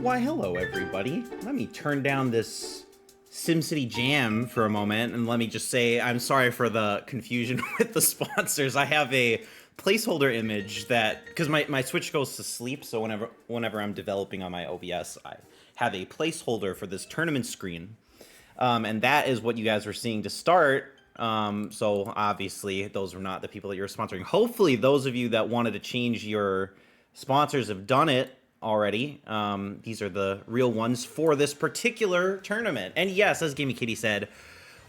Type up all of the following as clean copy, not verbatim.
Why, hello, everybody. Let me turn down this SimCity Jam for a moment, and let me just say I'm sorry for the confusion with the sponsors. I have a placeholder image that, because my Switch goes to sleep, so whenever I'm developing on my OBS, I have a placeholder for this tournament screen. And that is what you guys were seeing to start. So obviously, those were not the people that you're sponsoring. Hopefully, those of you that wanted to change your sponsors have done it already. These are the real ones for this particular tournament. And yes, as Gamey Kitty said,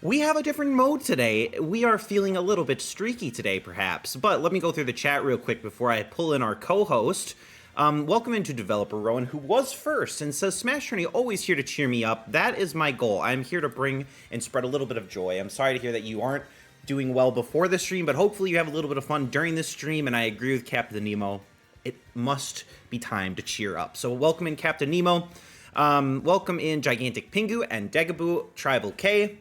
we have a different mode today. We are feeling a little bit streaky today, perhaps. But let me go through the chat real quick before I pull in our co-host. Welcome into Developer Rowan, who was first and says, Smash Tourney, always here to cheer me up. That is my goal. I'm here to bring and spread a little bit of joy. I'm sorry to hear that you aren't doing well before the stream, but hopefully you have a little bit of fun during this stream, and I agree with Captain Nemo. It must be time to cheer up. So welcome in Captain Nemo. Welcome in Gigantic Pingu and Degaboo, Tribal K.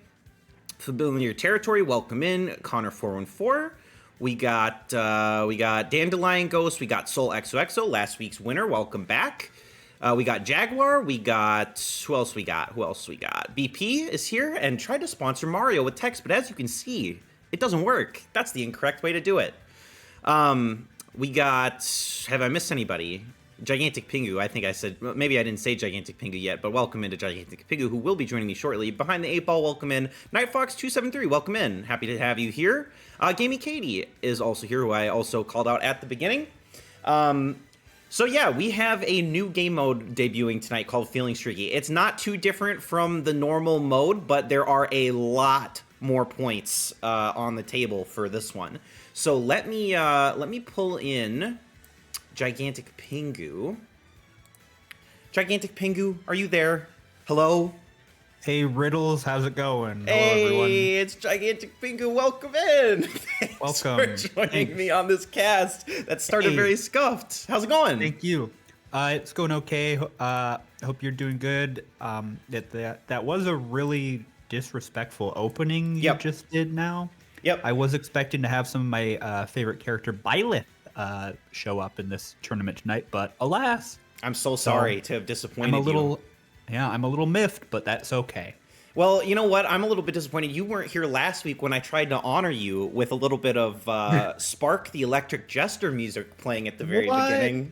Familiar Territory, welcome in Connor 414. We got Dandelion Ghost, we got Soul XOXO, last week's winner, welcome back. We got Jaguar, we got, who else we got? BP is here and tried to sponsor Mario with text, but as you can see, it doesn't work. That's the incorrect way to do it. We got, have I missed anybody? Gigantic Pingu, I think I said, maybe I didn't say Gigantic Pingu yet, but welcome into Gigantic Pingu, who will be joining me shortly. Behind the 8-Ball, welcome in. Nightfox273, welcome in. Happy to have you here. Gamey Katie is also here, who I also called out at the beginning. So yeah, we have a new game mode debuting tonight called Feeling Streaky. It's not too different from the normal mode, but there are a lot more points on the table for this one. So let me pull in Gigantic Pingu. Gigantic Pingu, are you there? Hello? Hey Riddles, how's it going? Hey, hello everyone. It's Gigantic Pingu, welcome in! Thanks Welcome. for joining me on this cast that started very scuffed. How's it going? Thank you. It's going okay. Hope you're doing good. That was a really disrespectful opening you just did now. Yep. I was expecting to have some of my favorite character, Byleth, show up in this tournament tonight, but alas. I'm so sorry to have disappointed you. Yeah, I'm a little miffed, but that's okay. Well, you know what? I'm a little bit disappointed. You weren't here last week when I tried to honor you with a little bit of Spark the Electric Jester music playing at the very beginning.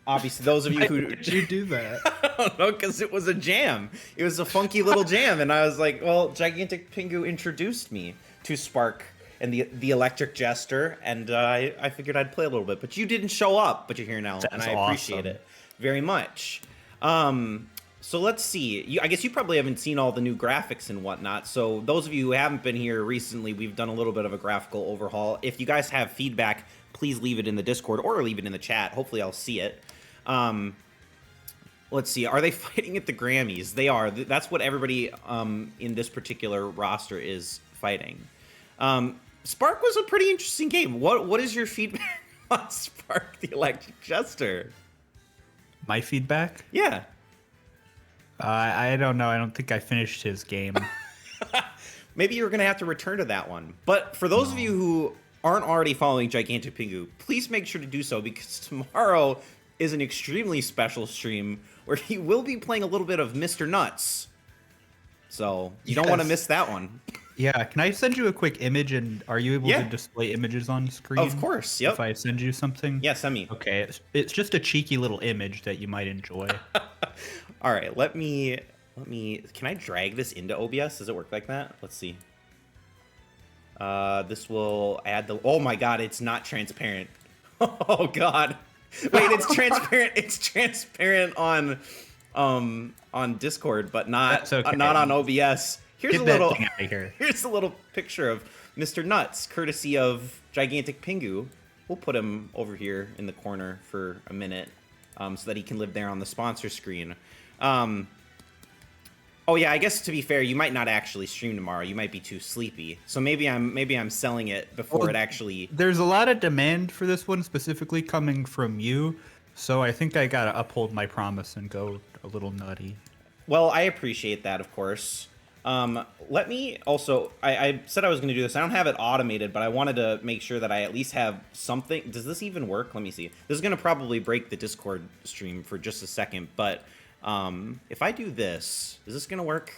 Obviously, those of you who... Why did you do that? I don't know, because it was a jam. It was a funky little jam, and I was like, well, Gigantic Pingu introduced me to Spark and the Electric Jester, and I figured I'd play a little bit. But you didn't show up, but you're here now, and I appreciate it very much. So let's see. I guess you probably haven't seen all the new graphics and whatnot. So those of you who haven't been here recently, we've done a little bit of a graphical overhaul. If you guys have feedback, please leave it in the Discord or leave it in the chat. Hopefully I'll see it. Let's see. Are they fighting at the Grammys? They are. That's what everybody in this particular roster is fighting. Spark was a pretty interesting game. What is your feedback on Spark the Electric Jester? My feedback? Yeah. I don't know. I don't think I finished his game. Maybe you're going to have to return to that one. But for those of you who aren't already following Gigantic Pingu, please make sure to do so, because tomorrow is an extremely special stream where he will be playing a little bit of Mr. Nuts. So you don't want to miss that one. Yeah, can I send you a quick image, and are you able to display images on screen? Of course, yep. If I send you something? Yeah, send me. Okay, it's just a cheeky little image that you might enjoy. All right, let me, can I drag this into OBS? Does it work like that? Let's see. This will add the, oh my God, it's not transparent. Oh God. Wait, it's transparent. It's transparent on Discord, but not not on OBS. Here's a little picture of Mr. Nuts, courtesy of Gigantic Pingu. We'll put him over here in the corner for a minute, so that he can live there on the sponsor screen. Oh yeah, I guess to be fair, you might not actually stream tomorrow. You might be too sleepy. So maybe I'm selling it before it actually... There's a lot of demand for this one, specifically coming from you. So I think I gotta uphold my promise and go a little nutty. Well, I appreciate that, of course. Let me also, I said I was going to do this. I don't have it automated, but I wanted to make sure that I at least have something. Does this even work? Let me see. This is going to probably break the Discord stream for just a second, but if I do this, is this going to work?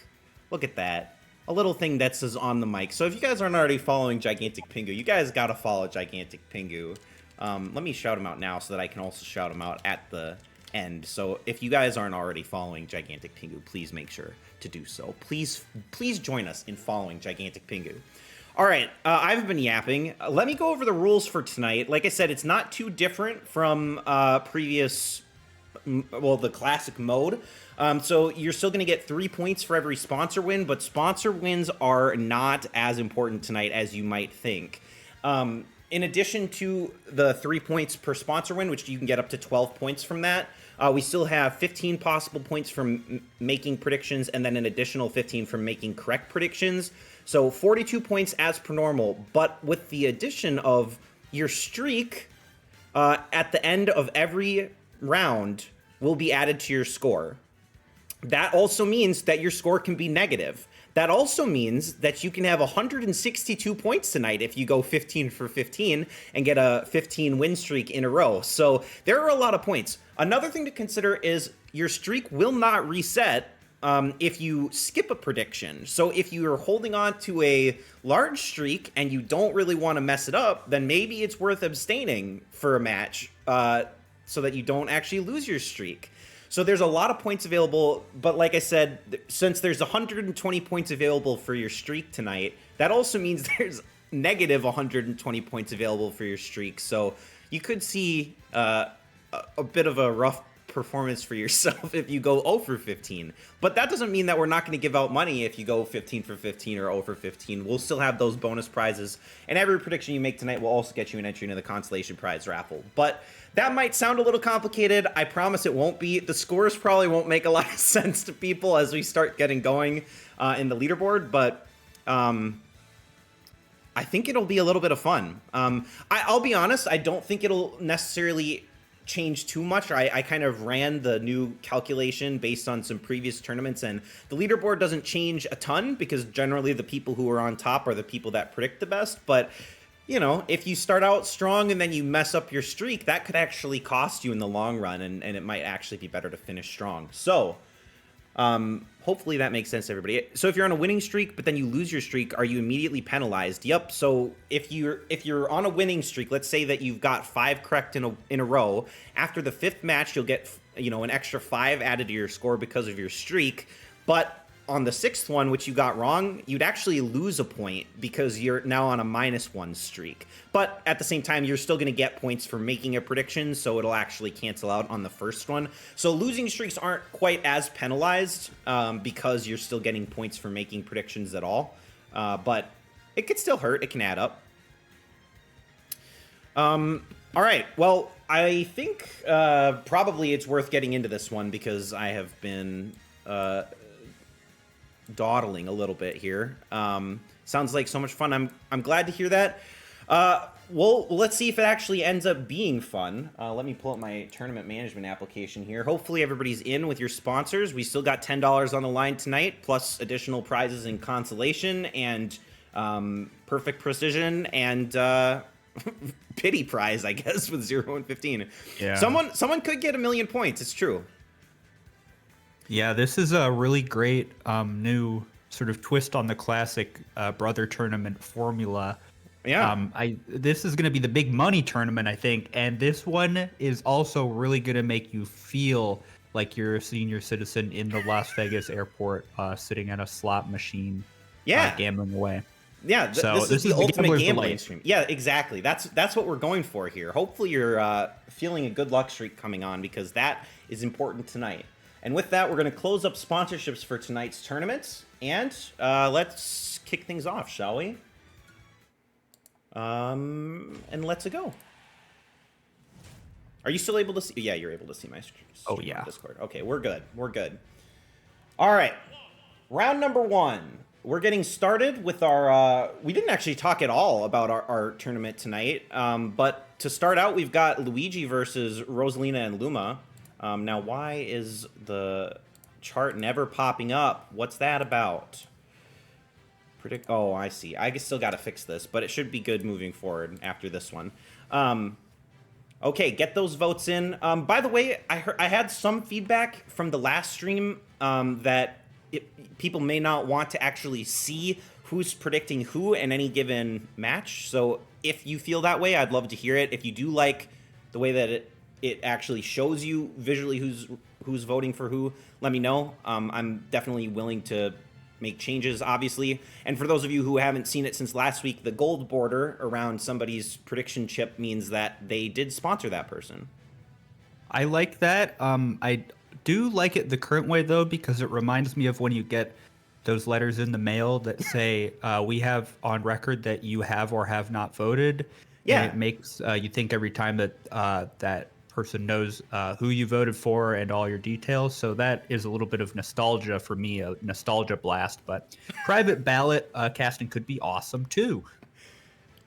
Look at that. A little thing that says on the mic. So if you guys aren't already following Gigantic Pingu, you guys got to follow Gigantic Pingu. Let me shout him out now so that I can also shout him out at the end. So if you guys aren't already following Gigantic Pingu, please make sure to do so. Please join us in following Gigantic Pingu. All right, I've been yapping. Let me go over the rules for tonight. Like I said, it's not too different from previous, well, the classic mode. So you're still going to get 3 points for every sponsor win, but sponsor wins are not as important tonight as you might think. In addition to the 3 points per sponsor win, which you can get up to 12 points from that, we still have 15 possible points from making predictions, and then an additional 15 from making correct predictions. So 42 points as per normal, but with the addition of your streak at the end of every round will be added to your score. That also means that your score can be negative. That also means that you can have 162 points tonight if you go 15 for 15 and get a 15 win streak in a row. So there are a lot of points. Another thing to consider is your streak will not reset if you skip a prediction. So if you're holding on to a large streak and you don't really want to mess it up, then maybe it's worth abstaining for a match so that you don't actually lose your streak. So there's a lot of points available, but like I said, since there's 120 points available for your streak tonight, that also means there's negative 120 points available for your streak. So you could see a bit of a rough performance for yourself if you go 0 for 15. But that doesn't mean that we're not going to give out money if you go 15 for 15 or 0 for 15. We'll still have those bonus prizes, and every prediction you make tonight will also get you an entry into the consolation prize raffle. But that might sound a little complicated. I promise it won't be. The scores probably won't make a lot of sense to people as we start getting going in the leaderboard, but I think it'll be a little bit of fun. I'll be honest, I don't think it'll necessarily change too much. I kind of ran the new calculation based on some previous tournaments, and the leaderboard doesn't change a ton because generally the people who are on top are the people that predict the best. But you know, if you start out strong and then you mess up your streak, that could actually cost you in the long run, and it might actually be better to finish strong. So hopefully that makes sense to everybody. So if you're on a winning streak, but then you lose your streak, are you immediately penalized? Yep. So if you're on a winning streak, let's say that you've got 5 correct in a row, after the 5th match, you'll get, you know, an extra 5 added to your score because of your streak. But on the 6th one, which you got wrong, you'd actually lose a point because you're now on a -1 streak. But at the same time, you're still going to get points for making a prediction, so it'll actually cancel out on the first one. So losing streaks aren't quite as penalized because you're still getting points for making predictions at all. But it could still hurt. It can add up. All right. Well, I think probably it's worth getting into this one because I have been dawdling a little bit here. Sounds like so much fun. I'm glad to hear that. Well, let's see if it actually ends up being fun. Let me pull up my tournament management application here. Hopefully everybody's in with your sponsors. We still got $10 on the line tonight, plus additional prizes in consolation and perfect precision and pity prize, I guess, with 0 and 15. Yeah. Someone could get 1 million points. It's true. Yeah, this is a really great new sort of twist on the classic brother tournament formula. Yeah. This is going to be the big money tournament, I think, and this one is also really going to make you feel like you're a senior citizen in the Las Vegas airport, sitting at a slot machine, gambling away. Yeah, this is the ultimate gambling stream. Yeah, exactly. That's what we're going for here. Hopefully you're feeling a good luck streak coming on because that is important tonight. And with that, we're going to close up sponsorships for tonight's tournament. And let's kick things off, shall we? And let's go. Are you still able to see? Yeah, you're able to see my stream on Discord. Okay, we're good. We're good. All right. Round number 1. We're getting started with our... we didn't actually talk at all about our tournament tonight. But to start out, we've got Luigi versus Rosalina and Luma. Now, why is the chart never popping up? What's that about? Predict. Oh, I see. I still got to fix this, but it should be good moving forward after this one. Okay, get those votes in. By the way, I had some feedback from the last stream that people may not want to actually see who's predicting who in any given match. So if you feel that way, I'd love to hear it. If you do like the way that it actually shows you visually who's voting for who, let me know. I'm definitely willing to make changes, obviously. And for those of you who haven't seen it since last week, the gold border around somebody's prediction chip means that they did sponsor that person. I like that. I do like it the current way, though, because it reminds me of when you get those letters in the mail that say, we have on record that you have or have not voted. Yeah. And it makes you think every time that that person knows who you voted for and all your details. So that is a little bit of nostalgia for me, a nostalgia blast. But private ballot casting could be awesome too.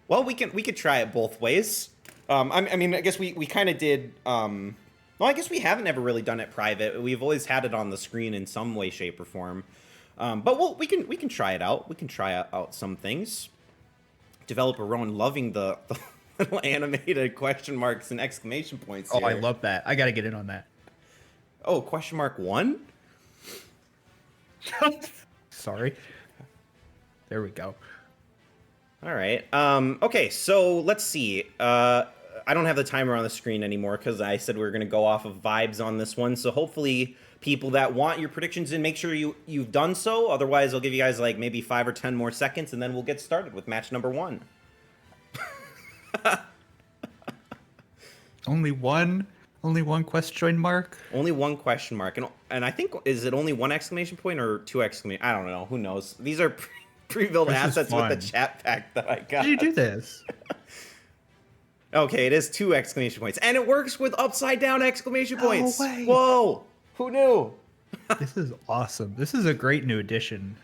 Well, we could try it both ways. I mean, I guess we kind of did. Well, I guess we haven't ever really done it private. We've always had it on the screen in some way, shape, or form. But we can try it out. We can try out some things. Developer Rowan loving the little animated question marks and exclamation points Oh, here. I love that. I got to get in on that. Oh, question mark 1? Sorry. There we go. All right. Okay, so let's see. I don't have the timer on the screen anymore because I said we were going to go off of vibes on this one. So hopefully people that want your predictions in, make sure you've done so. Otherwise, I'll give you guys like maybe 5 or 10 more seconds, and then we'll get started with match number 1. Only one question mark? Only one question mark. And I think, is it only 1 exclamation point or 2 exclamation? I don't know. Who knows? These are pre-built assets with the chat pack that I got. How did you do this? Okay, it is 2 exclamation points. And it works with upside down exclamation points. No way. Whoa! Who knew? This is awesome. This is a great new addition.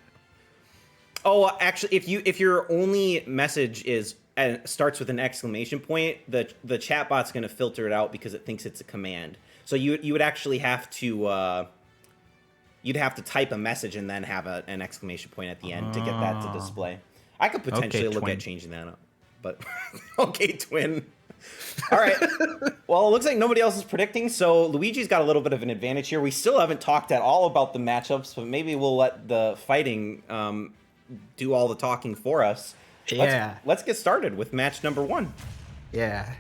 Oh, actually, if your only message is and starts with an exclamation point, the chatbot's going to filter it out because it thinks it's a command. So you would actually have to you'd have to type a message and then have an exclamation point at the end to get that to display. I could potentially look at changing that up, but okay, twin. All right. Well, it looks like nobody else is predicting, so Luigi's got a little bit of an advantage here. We still haven't talked at all about the matchups, but maybe we'll let the fighting do all the talking for us. Yeah. Let's get started with match number 1. Yeah.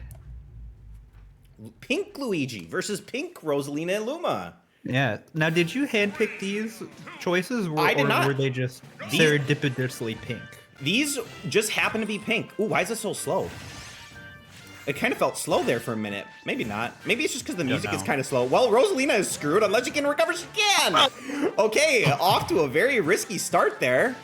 Pink Luigi versus Pink Rosalina and Luma. Yeah. Now, did you handpick these choices? I did not. Or were they just serendipitously pink? These just happen to be pink. Ooh, why is it so slow? It kind of felt slow there for a minute. Maybe not. Maybe it's just because the music is kind of slow. Well, Rosalina is screwed unless she can recover. She can! Okay, off to a very risky start there.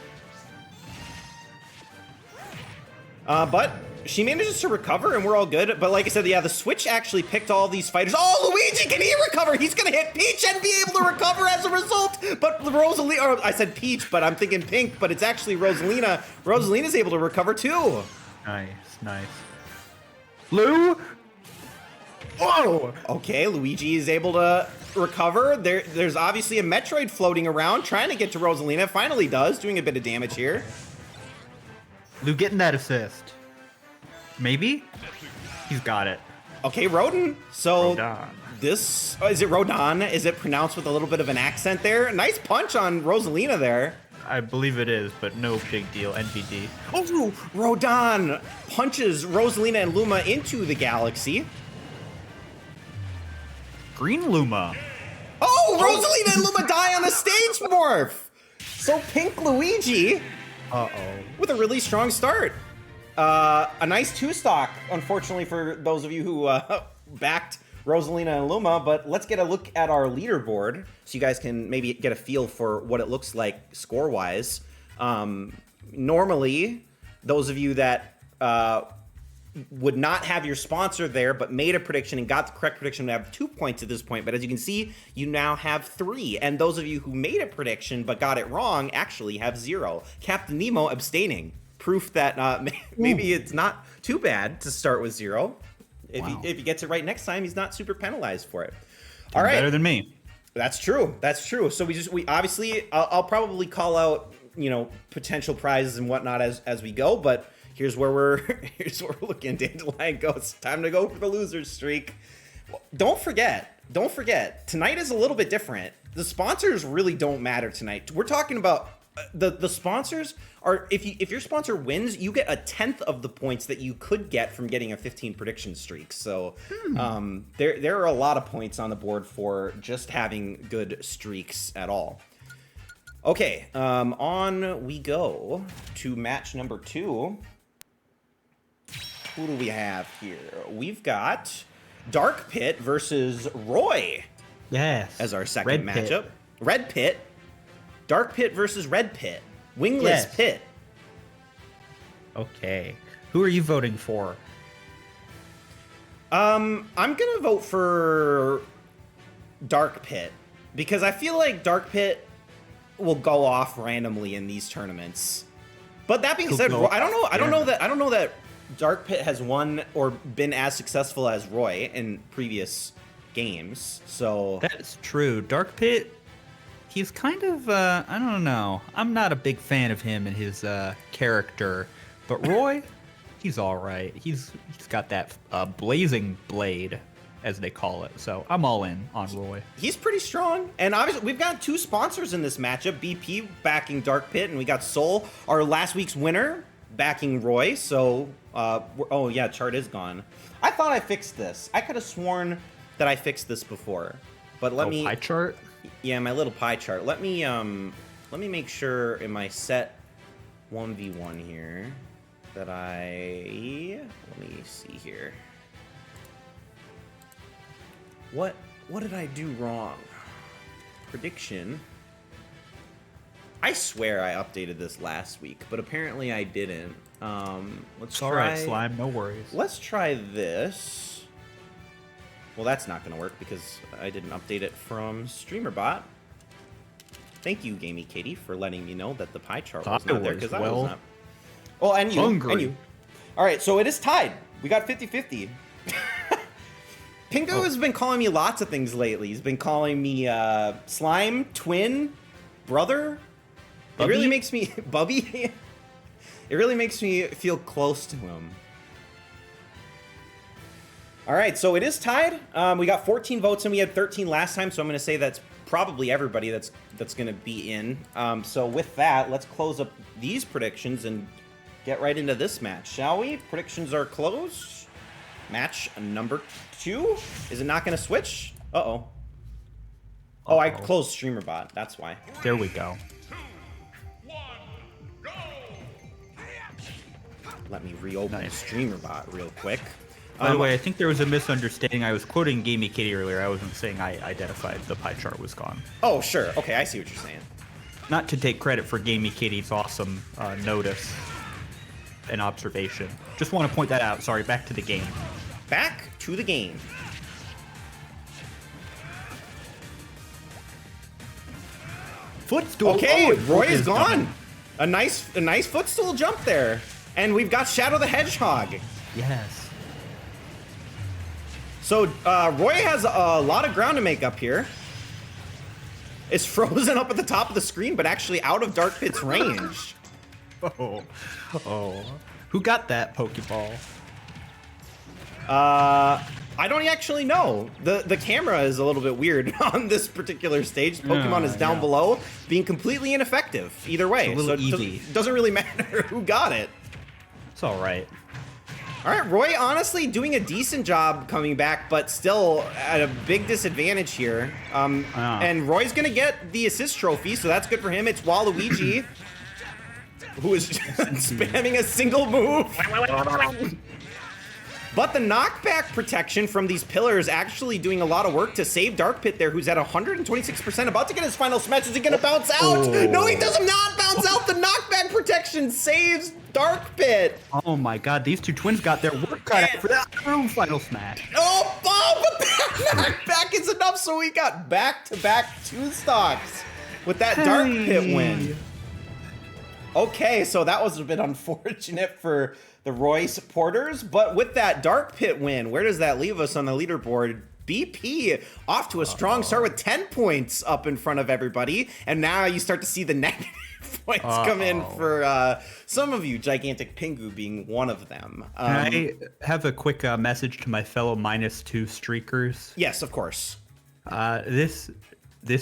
But she manages to recover, and we're all good. But like I said, yeah, the Switch actually picked all these fighters. Oh, Luigi, can he recover? He's going to hit Peach and be able to recover as a result. But Rosalina, or I said Peach, but I'm thinking Pink, but it's actually Rosalina. Rosalina's able to recover too. Nice, nice. Lou? Whoa! Okay, Luigi is able to recover. There's obviously a Metroid floating around, trying to get to Rosalina. Finally does, doing a bit of damage here. Lou getting that assist. Maybe? He's got it. Okay, Rodin. So Rodin. this, is it Rodin? Is it pronounced with a little bit of an accent there? Nice punch on Rosalina there. I believe it is, but no big deal. NBD. Oh, Rodin punches Rosalina and Luma into the galaxy. Green Luma. Oh, Rosalina and Luma die on the stage morph. So Pink Luigi with a really strong start. A nice 2-stock, unfortunately for those of you who backed Rosalina and Luma, but let's get a look at our leaderboard so you guys can maybe get a feel for what it looks like score-wise. Normally, those of you that would not have your sponsor there but made a prediction and got the correct prediction would have 2 points at this point, but as you can see, you now have 3. And those of you who made a prediction but got it wrong actually have 0. Captain Nemo abstaining. Proof that maybe it's not too bad to start with 0. If he gets it right next time, he's not super penalized for it. All right. Better than me. That's true. That's true. So we obviously, I'll probably call out potential prizes and whatnot as we go. But here's where we're looking. Dandelion goes. Time to go for the loser streak. Don't forget. Tonight is a little bit different. The sponsors really don't matter tonight. We're talking about the sponsors are if your sponsor wins, you get 1/10 of the points that you could get from getting a 15 prediction streak. So there are a lot of points on the board for just having good streaks at all. Okay, on we go to match number 2. Who do we have here? We've got Dark Pit versus Roy. Yes. As our second Red matchup. Pit. Red Pit. Dark Pit versus Red Pit. Wingless Yes. Pit. Okay. Who are you voting for? I'm gonna vote for Dark Pit because I feel like Dark Pit will go off randomly in these tournaments. But that being said, I don't know that Dark Pit has won or been as successful as Roy in previous games. So That's true. Dark Pit, he's kind of, I don't know. I'm not a big fan of him and his character. But Roy, he's all right. He's got that blazing blade, as they call it. So I'm all in on Roy. he's pretty strong. And obviously, we've got 2 sponsors in this matchup. BP backing Dark Pit, and we got Soul, our last week's winner, backing Roy. So, oh yeah, chart is gone. I thought I fixed this. I could have sworn that I fixed this before. But let me... pie chart? Yeah, my little pie chart. Let me make sure in my set 1v1 here that let me see here. What did I do wrong? Prediction. I swear I updated this last week, but apparently I didn't. Let's try. All right, Slime, no worries. Let's try this. Well, that's not going to work because I didn't update it from StreamerBot. Thank you, Gamey Katie, for letting me know that the pie chart was not there because I was not. Oh, and you. Hungry. And you. All right, so it is tied. We got 50-50. Pingo has been calling me lots of things lately. He's been calling me slime, twin, brother. It really makes me... Bubby? It really makes me feel close to him. All right, so it is tied. We got 14 votes and we had 13 last time, so I'm going to say that's probably everybody that's going to be in. So with that, let's close up these predictions and get right into this match, shall we? Predictions are closed. Match number 2. Is it not going to switch? Uh-oh. Oh, I closed StreamerBot. That's why. There we go. Let me reopen StreamerBot real quick. By the way, I think there was a misunderstanding. I was quoting Gamey Kitty earlier. I wasn't saying I identified the pie chart was gone. Oh, sure. Okay, I see what you're saying. Not to take credit for Gamey Kitty's awesome notice and observation. Just want to point that out. Sorry, back to the game. Back to the game. Footstool. Okay, Oh, Roy is gone. A nice footstool jump there. And we've got Shadow the Hedgehog. Yes. So Roy has a lot of ground to make up here. It's frozen up at the top of the screen, but actually out of Dark Pit's range. Oh. Who got that Pokeball? I don't actually know. The camera is a little bit weird on this particular stage. Pokemon is down below, being completely ineffective either way. It's a little so easy. It doesn't really matter who got it. It's all right. All right, Roy honestly doing a decent job coming back, but still at a big disadvantage here. And Roy's going to get the assist trophy, so that's good for him. It's Waluigi, who is spamming a single move. But the knockback protection from these pillars actually doing a lot of work to save Dark Pit there, who's at 126%, about to get his final smash. Is he going to bounce out? No, he does not bounce out. The knockback protection saves Dark Pit. Oh my god, these two twins got their work cut out for that final smash. Oh, but that knockback is enough, so we got back-to-back 2 stocks with that Dark Pit win. Okay, so that was a bit unfortunate for the Roy supporters, but with that Dark Pit win, where does that leave us on the leaderboard? BP off to a strong start with 10 points up in front of everybody, and now you start to see the points come in for some of you, Gigantic Pingu being one of them. Can I have a quick message to my fellow -2 streakers? Yes, of course. This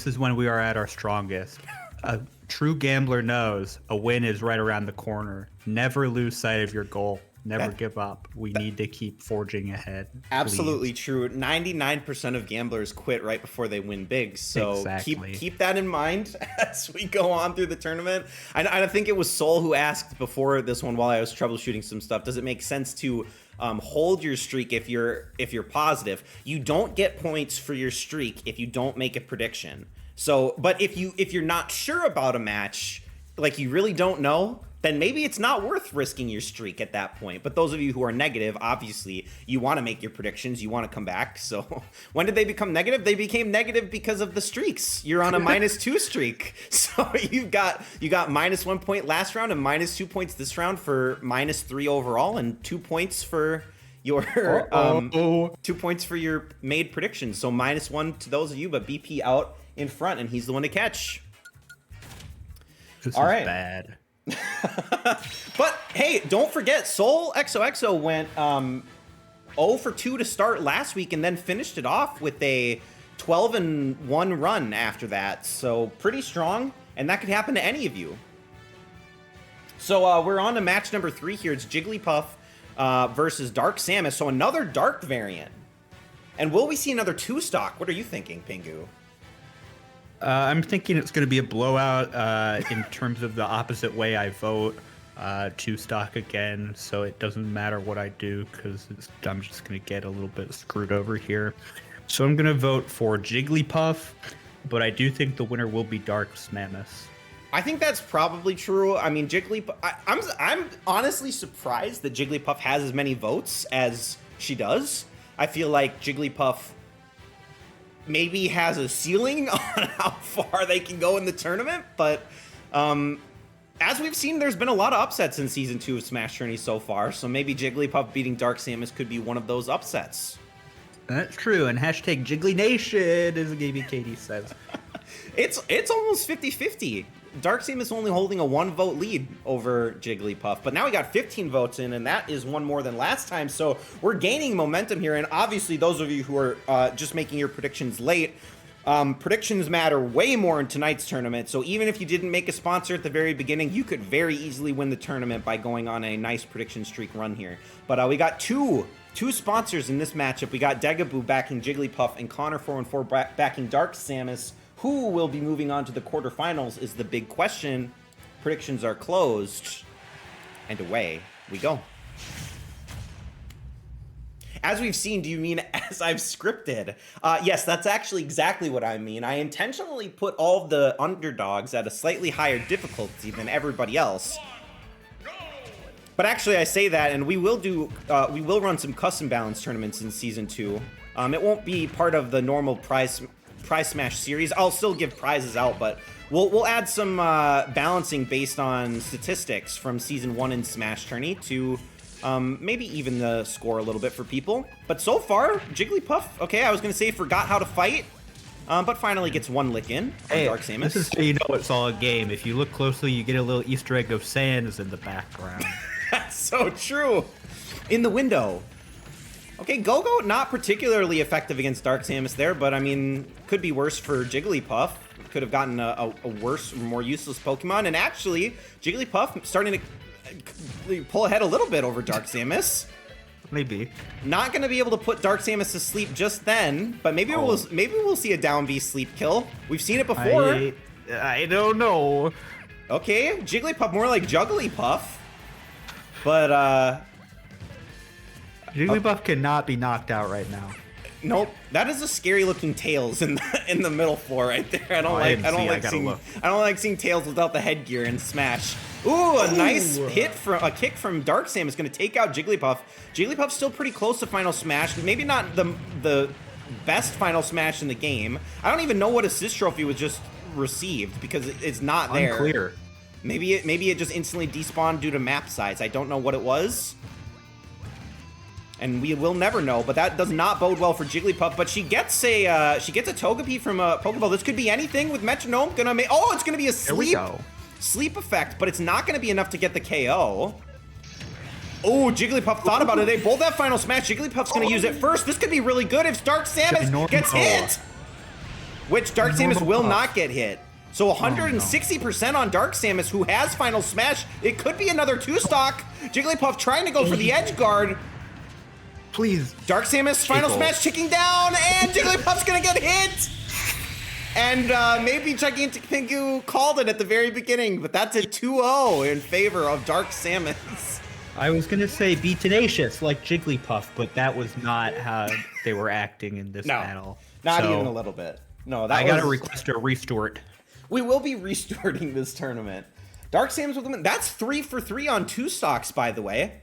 is when we are at our strongest. A true gambler knows a win is right around the corner. Never lose sight of your goal. Never give up. We need to keep forging ahead. Absolutely true. 99% of gamblers quit right before they win big. So exactly. keep that in mind as we go on through the tournament. I think it was Sol who asked before this one while I was troubleshooting some stuff. Does it make sense to hold your streak if you're positive? You don't get points for your streak if you don't make a prediction. So, but if you're not sure about a match, like you really don't know, then maybe it's not worth risking your streak at that point. But those of you who are negative, obviously, you want to make your predictions. You want to come back. So when did they become negative? They became negative because of the streaks. You're on a -2 streak. So you got -1 point last round and -2 points this round for -3 overall and 2 points for your 2 points for your made predictions. So -1 to those of you, but BP out in front, and he's the one to catch. This All is right. bad. But hey, don't forget, Sol XOXO went 0 for 2 to start last week and then finished it off with a 12-1 run after that. So pretty strong, and that could happen to any of you. So we're on to match number 3 here. It's Jigglypuff versus Dark Samus. So another Dark variant. And will we see another 2-stock? What are you thinking, Pingu? I'm thinking it's going to be a blowout in terms of the opposite way I vote. 2-stock again, so it doesn't matter what I do because I'm just going to get a little bit screwed over here. So I'm going to vote for Jigglypuff, but I do think the winner will be Dark Samus. I think that's probably true. I mean, Jigglypuff. I'm honestly surprised that Jigglypuff has as many votes as she does. I feel like Jigglypuff maybe has a ceiling on how far they can go in the tournament, but as we've seen, there's been a lot of upsets in Season 2 of Smash Journey so far, so maybe Jigglypuff beating Dark Samus could be one of those upsets. That's true, and hashtag Jiggly Nation, as Gaby Katie says. It's almost 50-50. Dark Samus only holding a 1-vote lead over Jigglypuff, but now we got 15 votes in, and that is one more than last time, so we're gaining momentum here, and obviously those of you who are just making your predictions late, predictions matter way more in tonight's tournament, so even if you didn't make a sponsor at the very beginning, you could very easily win the tournament by going on a nice prediction streak run here. But we got two sponsors in this matchup. We got Degaboo backing Jigglypuff and Connor414 backing Dark Samus. Who will be moving on to the quarterfinals is the big question. Predictions are closed, and away we go. As we've seen, do you mean as I've scripted? Yes, that's actually exactly what I mean. I intentionally put all the underdogs at a slightly higher difficulty than everybody else. But actually, I say that, and we will run some custom balance tournaments in Season 2. It won't be part of the normal Prize Smash series. I'll still give prizes out, but we'll add some balancing based on statistics from Season 1 in Smash Tourney to maybe even the score a little bit for people. But so far, Jigglypuff, okay, I was going to say forgot how to fight, but finally gets one lick in on Dark Samus. This is so you know it's all a game. If you look closely, you get a little Easter egg of Sans in the background. That's so true. In the window. Okay, Go-Go not particularly effective against Dark Samus there, but I mean, could be worse for Jigglypuff. Could have gotten a worse, more useless Pokemon, and actually, Jigglypuff starting to pull ahead a little bit over Dark Samus. Maybe. Not going to be able to put Dark Samus to sleep just then, but maybe we'll see a down B sleep kill. We've seen it before. I don't know. Okay, Jigglypuff more like Jugglypuff, but Jigglypuff cannot be knocked out right now. Nope, that is a scary looking Tails in the middle floor right there. I don't like seeing Tails without the headgear in Smash. Ooh, a nice hit from a kick from Dark Samus going to take out Jigglypuff. Jigglypuff's still pretty close to Final Smash. Maybe not the best Final Smash in the game. I don't even know what assist trophy was just received because it's not there. Unclear. Maybe it just instantly despawned due to map size. I don't know what it was. And we will never know, but that does not bode well for Jigglypuff. But she gets a Togepi from a Pokeball. This could be anything with Metronome. It's gonna be a sleep. There we go. sleep effect, but it's not going to be enough to get the KO. Oh, Jigglypuff thought about it. They both have Final Smash. Jigglypuff's going to use it first. This could be really good if Dark Samus gets hit. Which Dark Samus will not get hit. So 160% on Dark Samus, who has Final Smash. It could be another 2-stock. Jigglypuff trying to go for the edge guard. Please. Dark Samus, Final Smash ticking down, and Jigglypuff's going to get hit. And maybe Gigantic Pingu called it at the very beginning, but that's a 2-0 in favor of Dark Samus. I was going to say be tenacious like Jigglypuff, but that was not how they were acting in this battle. Not even a little bit. No, that I got to request a restart. We will be restarting this tournament. Dark Samus with them. That's 3 for 3 on 2 stocks, by the way.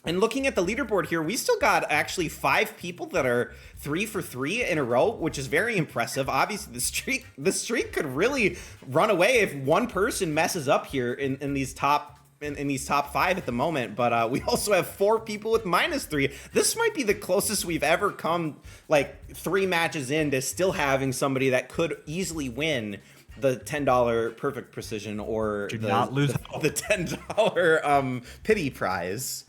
And looking at the leaderboard here, we still got actually 5 people that are 3 for 3 in a row, which is very impressive. Obviously, the streak could really run away if one person messes up here in these top 5 at the moment. But we also have 4 people with -3. This might be the closest we've ever come, like 3 matches into still having somebody that could easily win the $10 perfect precision or the $10 pity prize.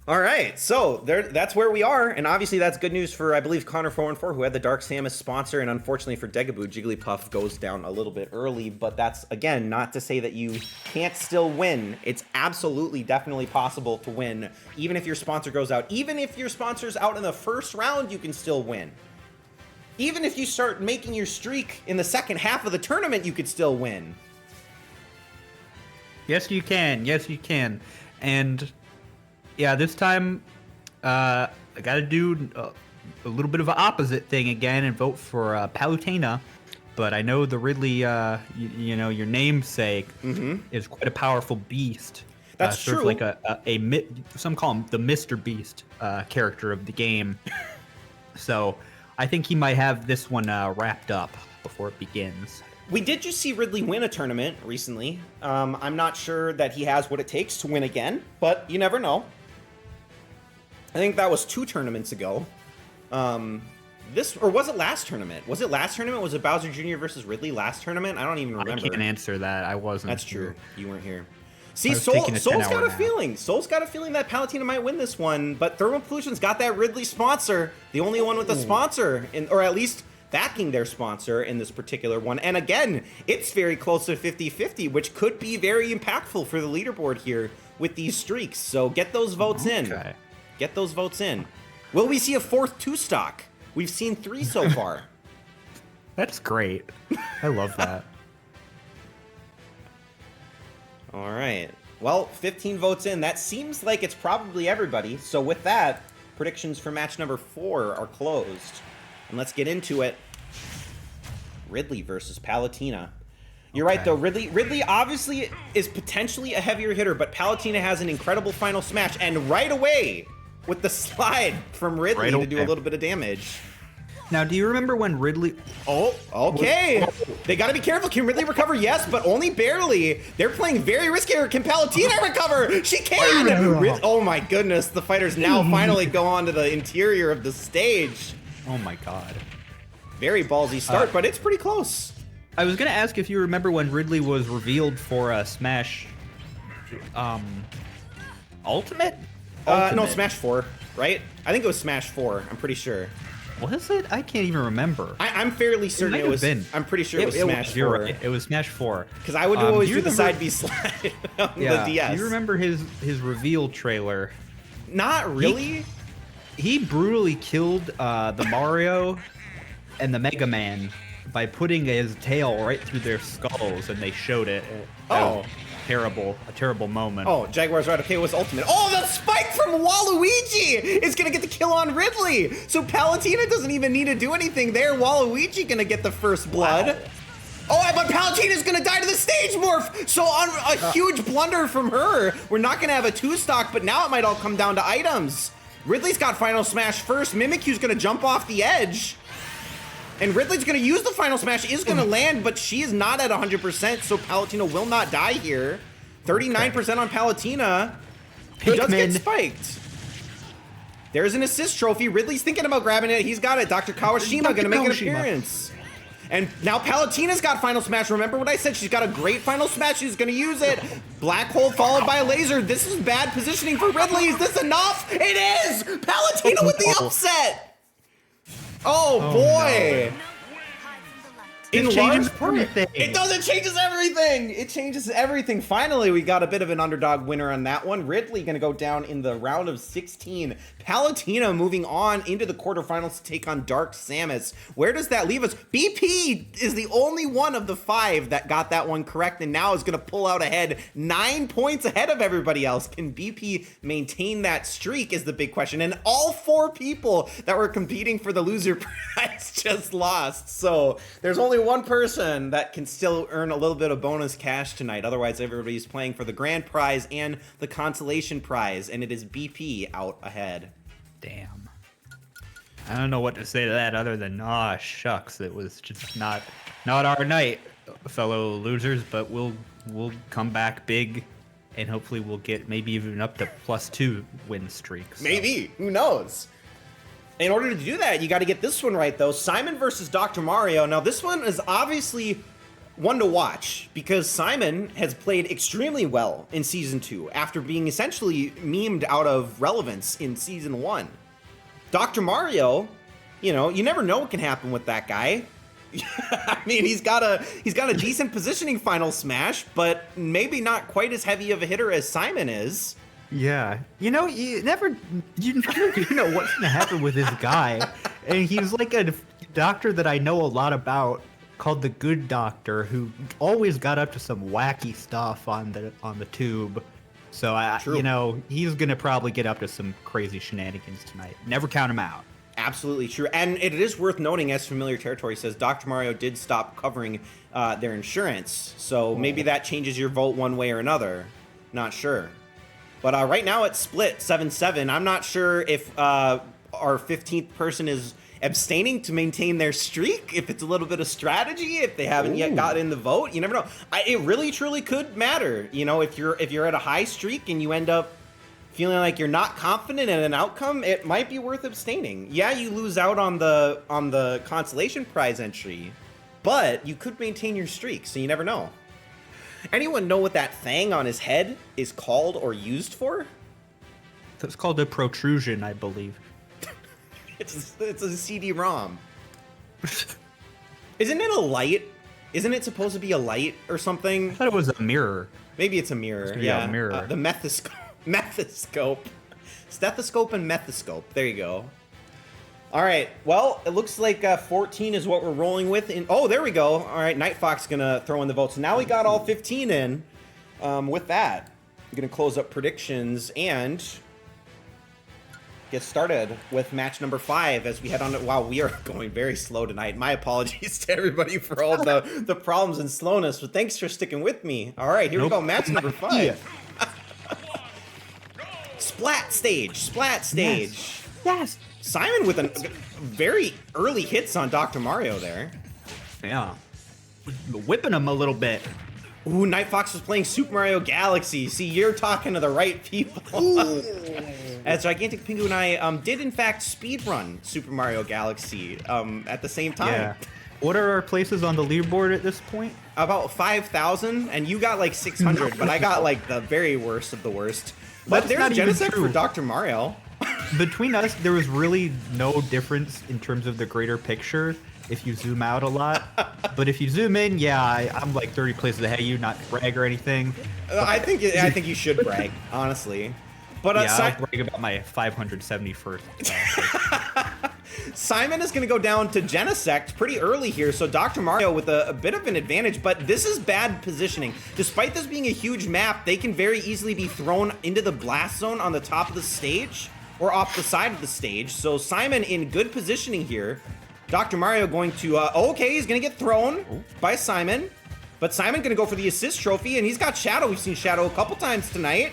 All right, so that's where we are, and obviously that's good news for, I believe, Connor414, who had the Dark Samus sponsor, and unfortunately for Degaboo, Jigglypuff goes down a little bit early, but that's, again, not to say that you can't still win. It's absolutely, definitely possible to win, even if your sponsor goes out. Even if your sponsor's out in the first round, you can still win. Even if you start making your streak in the second half of the tournament, you could still win. Yes, you can. Yes, you can. And yeah, this time I got to do a little bit of an opposite thing again and vote for Palutena. But I know the Ridley, you know, your namesake is quite a powerful beast. That's sort true. of like some call him the Mr. Beast character of the game. So I think he might have this one wrapped up before it begins. We did just see Ridley win a tournament recently. I'm not sure that he has what it takes to win again, but you never know. I think that was 2 tournaments ago. Or was it last tournament? Was it last tournament? Was it Bowser Jr. versus Ridley last tournament? I don't even remember. I can't answer that. I wasn't. That's here. true. You weren't here. See, Soul's got a feeling. Soul's got a feeling that Palutena might win this one, but Thermal Pollution's got that Ridley sponsor, the only one with a sponsor, or at least backing their sponsor in this particular one. And again, it's very close to 50-50, which could be very impactful for the leaderboard here with these streaks. So get those votes in. Get those votes in. Will we see a 4th 2-stock? We've seen 3 so far. That's great. I love that. All right. Well, 15 votes in. That seems like it's probably everybody. So with that, predictions for match number 4 are closed. And let's get into it. Ridley versus Palutena. You're right, though. Ridley obviously is potentially a heavier hitter, but Palutena has an incredible final smash. And right away, with the slide from Ridley to do a little bit of damage. Now, do you remember when Ridley... Oh, okay. They got to be careful. Can Ridley recover? Yes, but only barely. They're playing very risky. Can Palutena recover? She can! Oh my goodness. The fighters now finally go on to the interior of the stage. Oh my god. Very ballsy start, but it's pretty close. I was going to ask if you remember when Ridley was revealed for Smash... Ultimate? No, Smash 4, right? I think it was Smash 4. I'm pretty sure. Was it? I can't even remember. I'm fairly certain it was. I'm pretty sure it was Smash 4. Right. It was Smash 4. Because I would always do the side B slide on the DS. Do you remember his reveal trailer? Not really. He brutally killed the Mario and the Mega Man by putting his tail right through their skulls, and they showed it. Oh. A terrible moment. Oh, Jaguar's right. Okay, it was ultimate. Oh, the spike from Waluigi is gonna get the kill on Ridley. So Palutena doesn't even need to do anything there. Waluigi gonna get the first blood. Wow. Oh, but Palutena's gonna die to the stage morph. So on a huge blunder from her. We're not gonna have a 2-stock, but now it might all come down to items. Ridley's got Final Smash first. Mimikyu's gonna jump off the edge. And Ridley's going to use the Final Smash, is going to land, but she is not at 100%, so Palutena will not die here. 39% on Palutena. He does get spiked. There's an assist trophy. Ridley's thinking about grabbing it. He's got it. Dr. Kawashima going to make an appearance. And now Palutena's got Final Smash. Remember what I said? She's got a great Final Smash. She's going to use it. Black Hole followed by a laser. This is bad positioning for Ridley. Is this enough? It is! Palutena with the upset! Oh, boy! No. It changes everything. It does. It changes everything. It changes everything. Finally, we got a bit of an underdog winner on that one. Ridley going to go down in the round of 16. Palutena moving on into the quarterfinals to take on Dark Samus. Where does that leave us? BP is the only one of the 5 that got that one correct, and now is going to pull out ahead, 9 points ahead of everybody else. Can BP maintain that streak is the big question. And all 4 people that were competing for the loser prize just lost. So there's only one person that can still earn a little bit of bonus cash tonight. Otherwise, everybody's playing for the grand prize and the consolation prize, and it is BP out ahead. Damn. I don't know what to say to that other than, aw, shucks. It was just not our night, fellow losers, but we'll come back big, and hopefully we'll get maybe even up to +2 win streaks. So. Maybe. Who knows? In order to do that, you got to get this one right, though. Simon versus Dr. Mario. Now, this one is obviously one to watch because Simon has played extremely well in Season 2 after being essentially memed out of relevance in Season 1. Dr. Mario, you know, you never know what can happen with that guy. I mean, he's got a decent positioning Final Smash, but maybe not quite as heavy of a hitter as Simon is. Yeah, you never know what's gonna happen with this guy, and he's like a doctor that I know a lot about called the Good Doctor, who always got up to some wacky stuff on the tube. So he's gonna probably get up to some crazy shenanigans tonight. Never count him out. Absolutely true. And it is worth noting, as Familiar Territory says, Dr. Mario did stop covering their insurance, so maybe that changes your vote one way or another. Not sure. But right now it's split 7-7. I'm not sure if our 15th person is abstaining to maintain their streak, if it's a little bit of strategy, if they haven't yet got in the vote. You never know. It really truly could matter. You know, if you're at a high streak and you end up feeling like you're not confident in an outcome, it might be worth abstaining. Yeah, you lose out on the consolation prize entry, but you could maintain your streak, so you never know. Anyone know what that thing on his head is called or used for? It's called a protrusion, I believe. It's a CD-ROM. Isn't it a light? Isn't it supposed to be a light or something? I thought it was a mirror. Maybe it's a mirror. Yeah, a mirror. The methoscope. Stethoscope and methoscope. There you go. All right, well, it looks like 14 is what we're rolling with. Oh, there we go. All right, Night Fox gonna throw in the votes. So now we got all 15 in. With that, I'm gonna close up predictions and get started with match number 5 as we head on. Wow, we are going very slow tonight. My apologies to everybody for all the problems and slowness, but thanks for sticking with me. All right, here we go, match number 5. Splat stage. Yes. Simon with very early hits on Dr. Mario there. Yeah. Whipping him a little bit. Ooh, Night Fox was playing Super Mario Galaxy. See, you're talking to the right people. As Gigantic Pingu and I did, in fact, speedrun Super Mario Galaxy at the same time. Yeah. What are our places on the leaderboard at this point? About 5,000, and you got like 600, but I got like the very worst of the worst. But there's Genesect for Dr. Mario. Between us, there was really no difference in terms of the greater picture if you zoom out a lot. But if you zoom in, yeah, I'm like 30 places ahead of you, not to brag or anything. I think you should brag, honestly. But yeah, I'll brag about my 571st. Simon is going to go down to Genesect pretty early here, so Dr. Mario with a bit of an advantage, but this is bad positioning. Despite this being a huge map, they can very easily be thrown into the blast zone on the top of the stage or off the side of the stage, so Simon in good positioning here. Dr. Mario going to, okay, he's going to get thrown by Simon, but Simon going to go for the assist trophy, and he's got Shadow. We've seen Shadow a couple times tonight.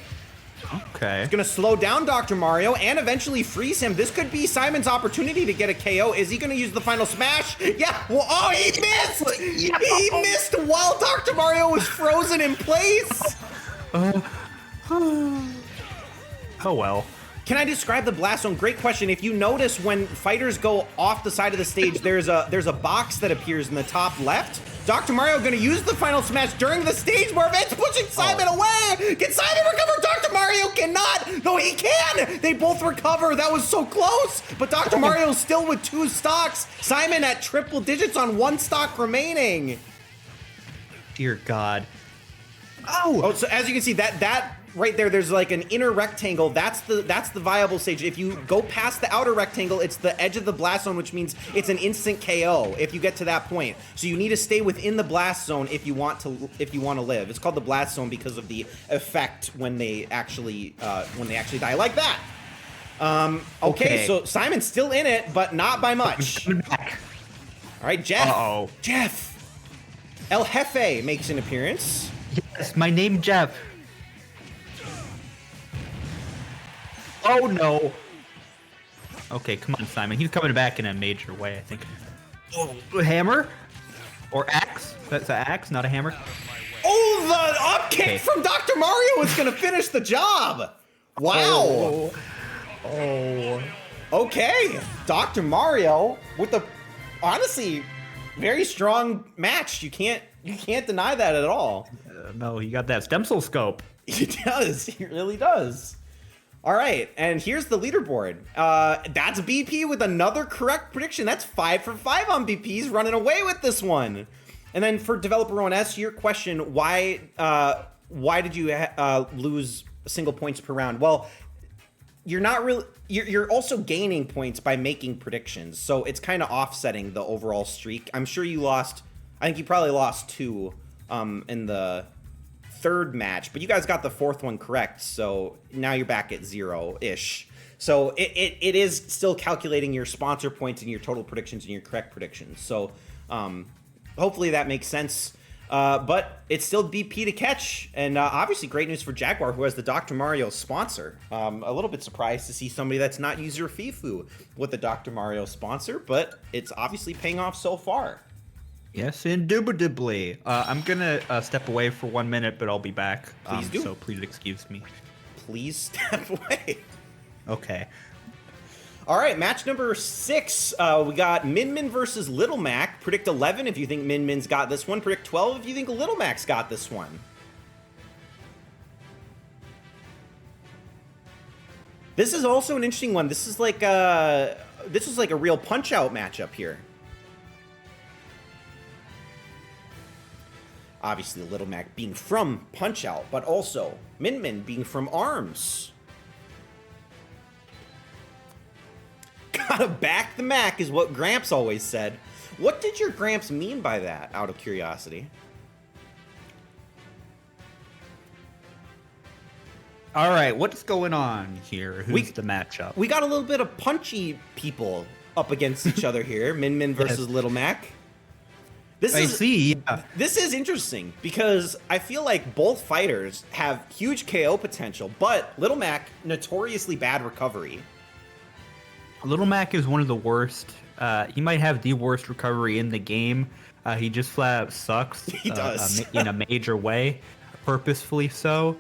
Okay. He's going to slow down Dr. Mario and eventually freeze him. This could be Simon's opportunity to get a KO. Is he going to use the final smash? Yeah. Well, oh, he missed! He missed while Dr. Mario was frozen in place. Oh, well. Can I describe the blast zone? Great question. If you notice, when fighters go off the side of the stage, there's a box that appears in the top left. Dr. Mario going to use the final smash during the stage where it's pushing Simon away. Can Simon recover? Dr. Mario cannot. No, he can. They both recover. That was so close. But Dr. Mario's still with 2 stocks. Simon at triple digits on 1 stock remaining. Dear God. Oh, so as you can see, that right there's like an inner rectangle. That's the viable stage. If you go past the outer rectangle, it's the edge of the blast zone, which means it's an instant KO if you get to that point. So you need to stay within the blast zone if you want to live. It's called the blast zone because of the effect when they actually die like that. Okay, so Simon's still in it, but not by much. All right, Jeff. Uh-oh. Jeff. El Jefe makes an appearance. Yes, my name Jeff. Oh no. Okay, come on, Simon. He's coming back in a major way, I think. Oh, hammer? Or axe? That's an axe, not a hammer. Oh, the up kick from Dr. Mario is going to finish the job. Wow. Oh. Okay. Dr. Mario with the, honestly, very strong match. You can't deny that at all. No, he got that stem cell scope. He does. He really does. All right, and here's the leaderboard. That's BP with another correct prediction. That's 5 for 5 on BP's running away with this one. And then for developer on S, your question: why did you lose single points per round? Well, you're not really. You're also gaining points by making predictions, so it's kind of offsetting the overall streak. I'm sure you lost. I think you probably lost 2 in the 3rd match, but you guys got the 4th one correct, so now you're back at 0-ish. So it is still calculating your sponsor points and your total predictions and your correct predictions. So hopefully that makes sense. But it's still BP to catch, and obviously great news for Jaguar, who has the Dr. Mario sponsor. A little bit surprised to see somebody that's not User Fifu with the Dr. Mario sponsor, but it's obviously paying off so far. Yes, indubitably. I'm gonna step away for 1 minute, but I'll be back. Please do. So please excuse me. Please step away. Okay. All right, match number 6. We got Min Min versus Little Mac. Predict 11 if you think Min Min's got this one. Predict 12 if you think Little Mac's got this one. This is also an interesting one. This is like a real punch-out matchup here. Obviously, Little Mac being from Punch-Out, but also Min Min being from ARMS. Gotta back the Mac is what Gramps always said. What did your Gramps mean by that, out of curiosity? All right, what's going on here? Who's the matchup? We got a little bit of punchy people up against each other here. Min Min versus Little Mac. This is interesting because I feel like both fighters have huge KO potential, but Little Mac, notoriously bad recovery. Little Mac is one of the worst. He might have the worst recovery in the game. He just flat out sucks. He does. In a major way, purposefully so.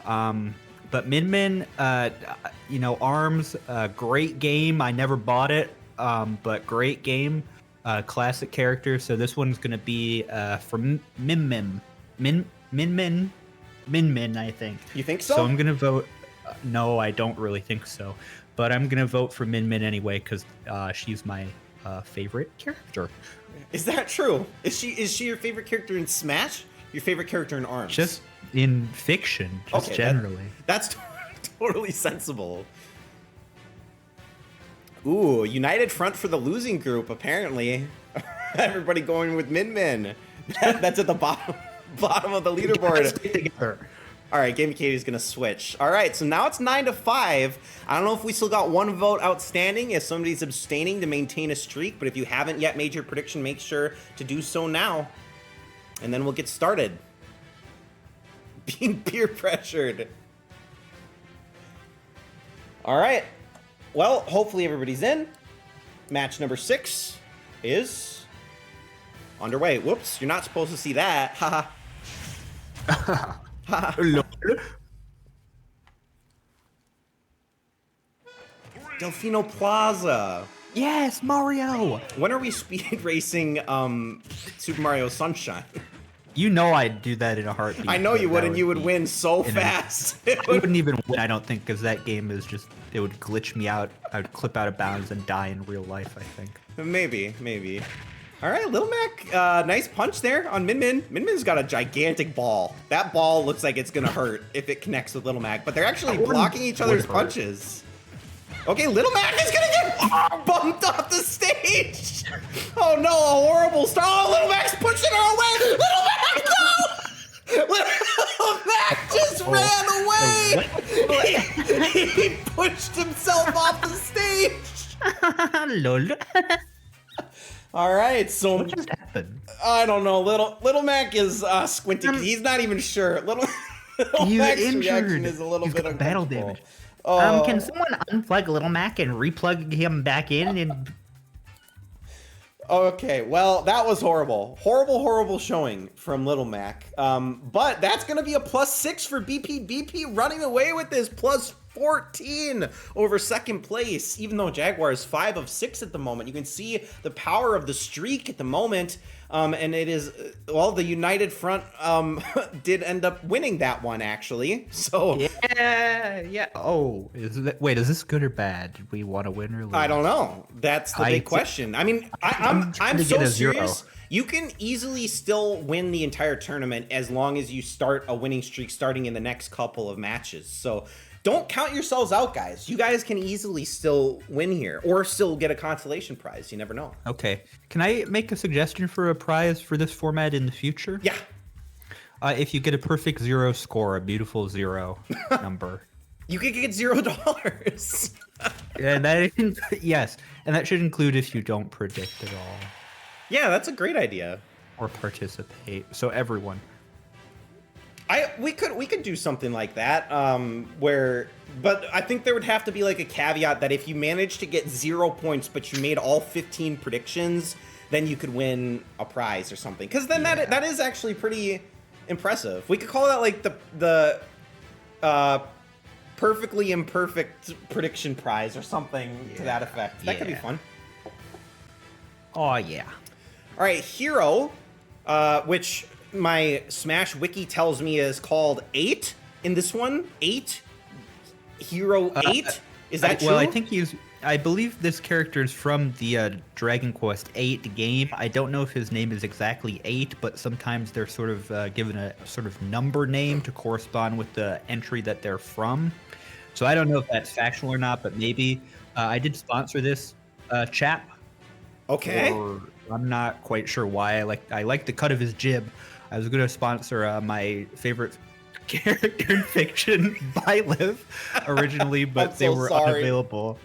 But Min Min, ARMS, great game. I never bought it, but great game. Classic character, so this one's gonna be from Min Min, I think. You think so? So I'm gonna vote. No, I don't really think so, but I'm gonna vote for Min Min anyway because she's my favorite character. Is that true? Is she your favorite character in Smash? Your favorite character in ARMS? Just in fiction, just generally. That's totally sensible. Ooh, united front for the losing group, apparently. Everybody going with Min Min. That's at the bottom of the leaderboard. Stay together. All right, Game Katie's going to switch. All right, so now it's 9-5. I don't know if we still got 1 vote outstanding, if somebody's abstaining to maintain a streak, but if you haven't yet made your prediction, make sure to do so now. And then we'll get started. Being peer pressured. All right. Well, hopefully everybody's in. Match number 6 is underway. Whoops, you're not supposed to see that. Haha. Delfino Plaza. Yes, Mario. When are we speed racing Super Mario Sunshine? You know I'd do that in a heartbeat. I know you would, and you would win so fast. I wouldn't even win, I don't think, because that game is just, it would glitch me out. I would clip out of bounds and die in real life, I think. Maybe. All right, Little Mac, nice punch there on Min Min. Min Min's got a gigantic ball. That ball looks like it's gonna hurt if it connects with Little Mac, but they're actually blocking each other's punches. Okay, Little Mac is gonna get bumped off the stage. Oh no, a horrible start. Oh, Little Mac's pushing her away. Little Mac, no! Little Mac just ran away. He pushed himself off the stage. Lol. All right, so What just happened? I don't know. Little Mac is squinting 'cause he's not even sure. Little Mac's reaction is a little bit got battle uncomfortable. damage. Oh. Can someone unplug Little Mac and replug him back in? And Okay, well, that was horrible. Horrible showing from Little Mac. But that's going to be a +6 for BP. BP running away with this +14 over second place, even though Jaguar is 5 of 6 at the moment. You can see the power of the streak at the moment. And it is, well, the United Front did end up winning that one, actually. So yeah. Oh, wait, is this good or bad? Did we want to win or lose? I don't know. That's the big question. I mean, I'm so serious. You can easily still win the entire tournament as long as you start a winning streak starting in the next couple of matches. So don't count yourselves out, guys. You guys can easily still win here or still get a consolation prize. You never know. Okay. Can I make a suggestion for a prize for this format in the future? Yeah. If you get a perfect 0 score, a beautiful 0 number. You could get $0. And that, yes, and that should include if you don't predict at all Yeah, that's a great idea. or participate. So everyone. We could do something like that, but I think there would have to be like a caveat that if you managed to get 0 points, but you made all 15 predictions, then you could win a prize or something. Because then that is actually pretty impressive. We could call that like the perfectly imperfect prediction prize or something to that effect. That could be fun. Oh yeah. All right, Hero, which my Smash Wiki tells me is called 8 in this one. 8? Hero 8? Is that true? Well, I believe this character is from the Dragon Quest 8 game. I don't know if his name is exactly 8, but sometimes they're sort of given a sort of number name to correspond with the entry that they're from. So I don't know if that's factual or not, but maybe. I did sponsor this chap. Okay. I'm not quite sure why. I like the cut of his jib. I was going to sponsor my favorite character in fiction, Byliv, originally, but they were unavailable.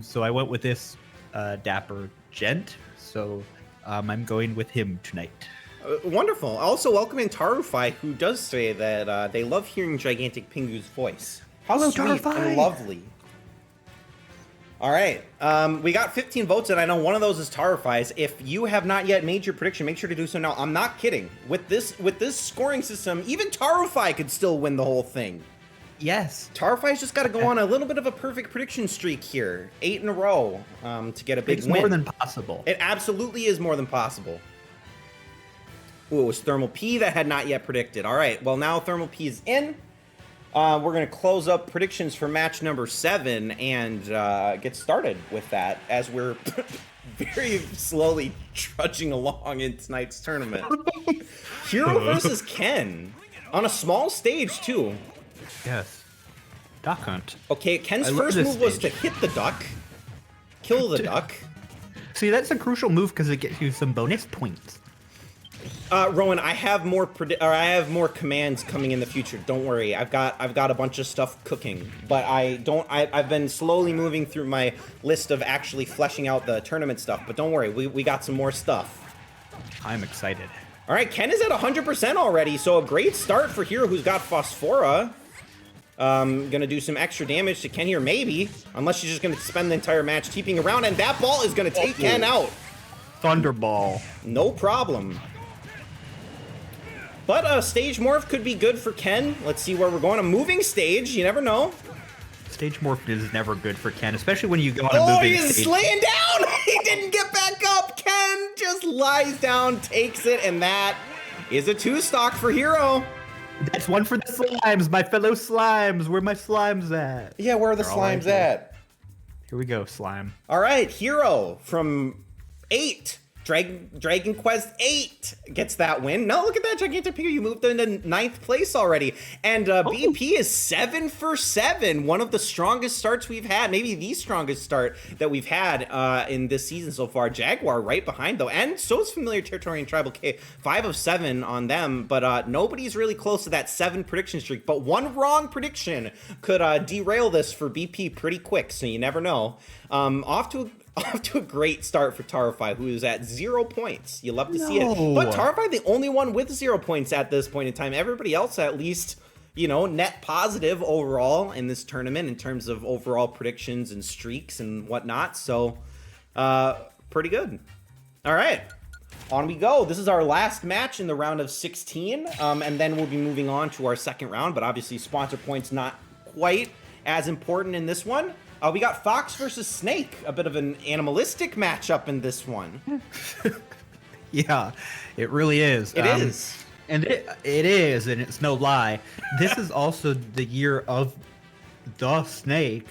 So I went with this dapper gent. So I'm going with him tonight. Wonderful. Also, welcome in Tarufai, who does say that they love hearing Gigantic Pingu's voice. How Hello, sweet Tarufai. and lovely. All right, we got 15 votes, and I know one of those is Tarufai's. If you have not yet made your prediction, make sure to do so now. I'm not kidding. With this scoring system, even Tarufai could still win the whole thing. Yes. Tarufai's just got to go on a little bit of a perfect prediction streak here, 8 in a row, to get a big win. It's more than possible. It absolutely is more than possible. Ooh, it was Thermal P that had not yet predicted. All right, well, now Thermal P is in. We're going to close up predictions for match number 7 and get started with that as we're very slowly trudging along in tonight's tournament. Hero versus Ken on a small stage, too. Yes. Duck hunt. Okay, Ken's first move was to hit the duck, kill the duck. See, that's a crucial move because it gets you some bonus points. Rowan, I have more commands coming in the future. Don't worry, I've got a bunch of stuff cooking, but I've been slowly moving through my list of actually fleshing out the tournament stuff. But don't worry, we got some more stuff. I'm excited. All right, Ken is at 100% already, so a great start for Hero, who's got Phosphora. Gonna do some extra damage to Ken here, maybe, unless she's just gonna spend the entire match TPing around, and that ball is gonna take Ken out. Thunderball. No problem. But a stage morph could be good for Ken. Let's see where we're going. A moving stage, you never know. stage morph is never good for Ken, especially when you go on a Oh, moving he's stage. laying down! He didn't get back up! Ken just lies down, takes it, and that is a 2-stock for Hero. That's one for the slimes, my fellow slimes. Where my slimes at? Yeah, where are the They're all right slimes here. at? Here we go, slime. All right, Hero from 8. Dragon Quest 8 gets that win. No, look at that gigantic figure. You moved into 9th place already. And BP is 7 for 7. One of the strongest starts we've had. Maybe the strongest start that we've had in this season so far. Jaguar right behind, though. And so is Familiar Territory and Tribal K. 5 of 7 on them. But nobody's really close to that 7 prediction streak. But one wrong prediction could derail this for BP pretty quick. So you never know. Off to a great start for Tarify, who is at 0 points. You love to see it. But Tarify, the only one with 0 points at this point in time. Everybody else at least, you know, net positive overall in this tournament in terms of overall predictions and streaks and whatnot. So, pretty good. All right. On we go. This is our last match in the round of 16. And then we'll be moving on to our second round. But obviously, sponsor points not quite as important in this one. We got Fox versus Snake, a bit of an animalistic matchup in this one. Yeah, it really is. It is. And it is, and it's no lie. This is also the year of the snake.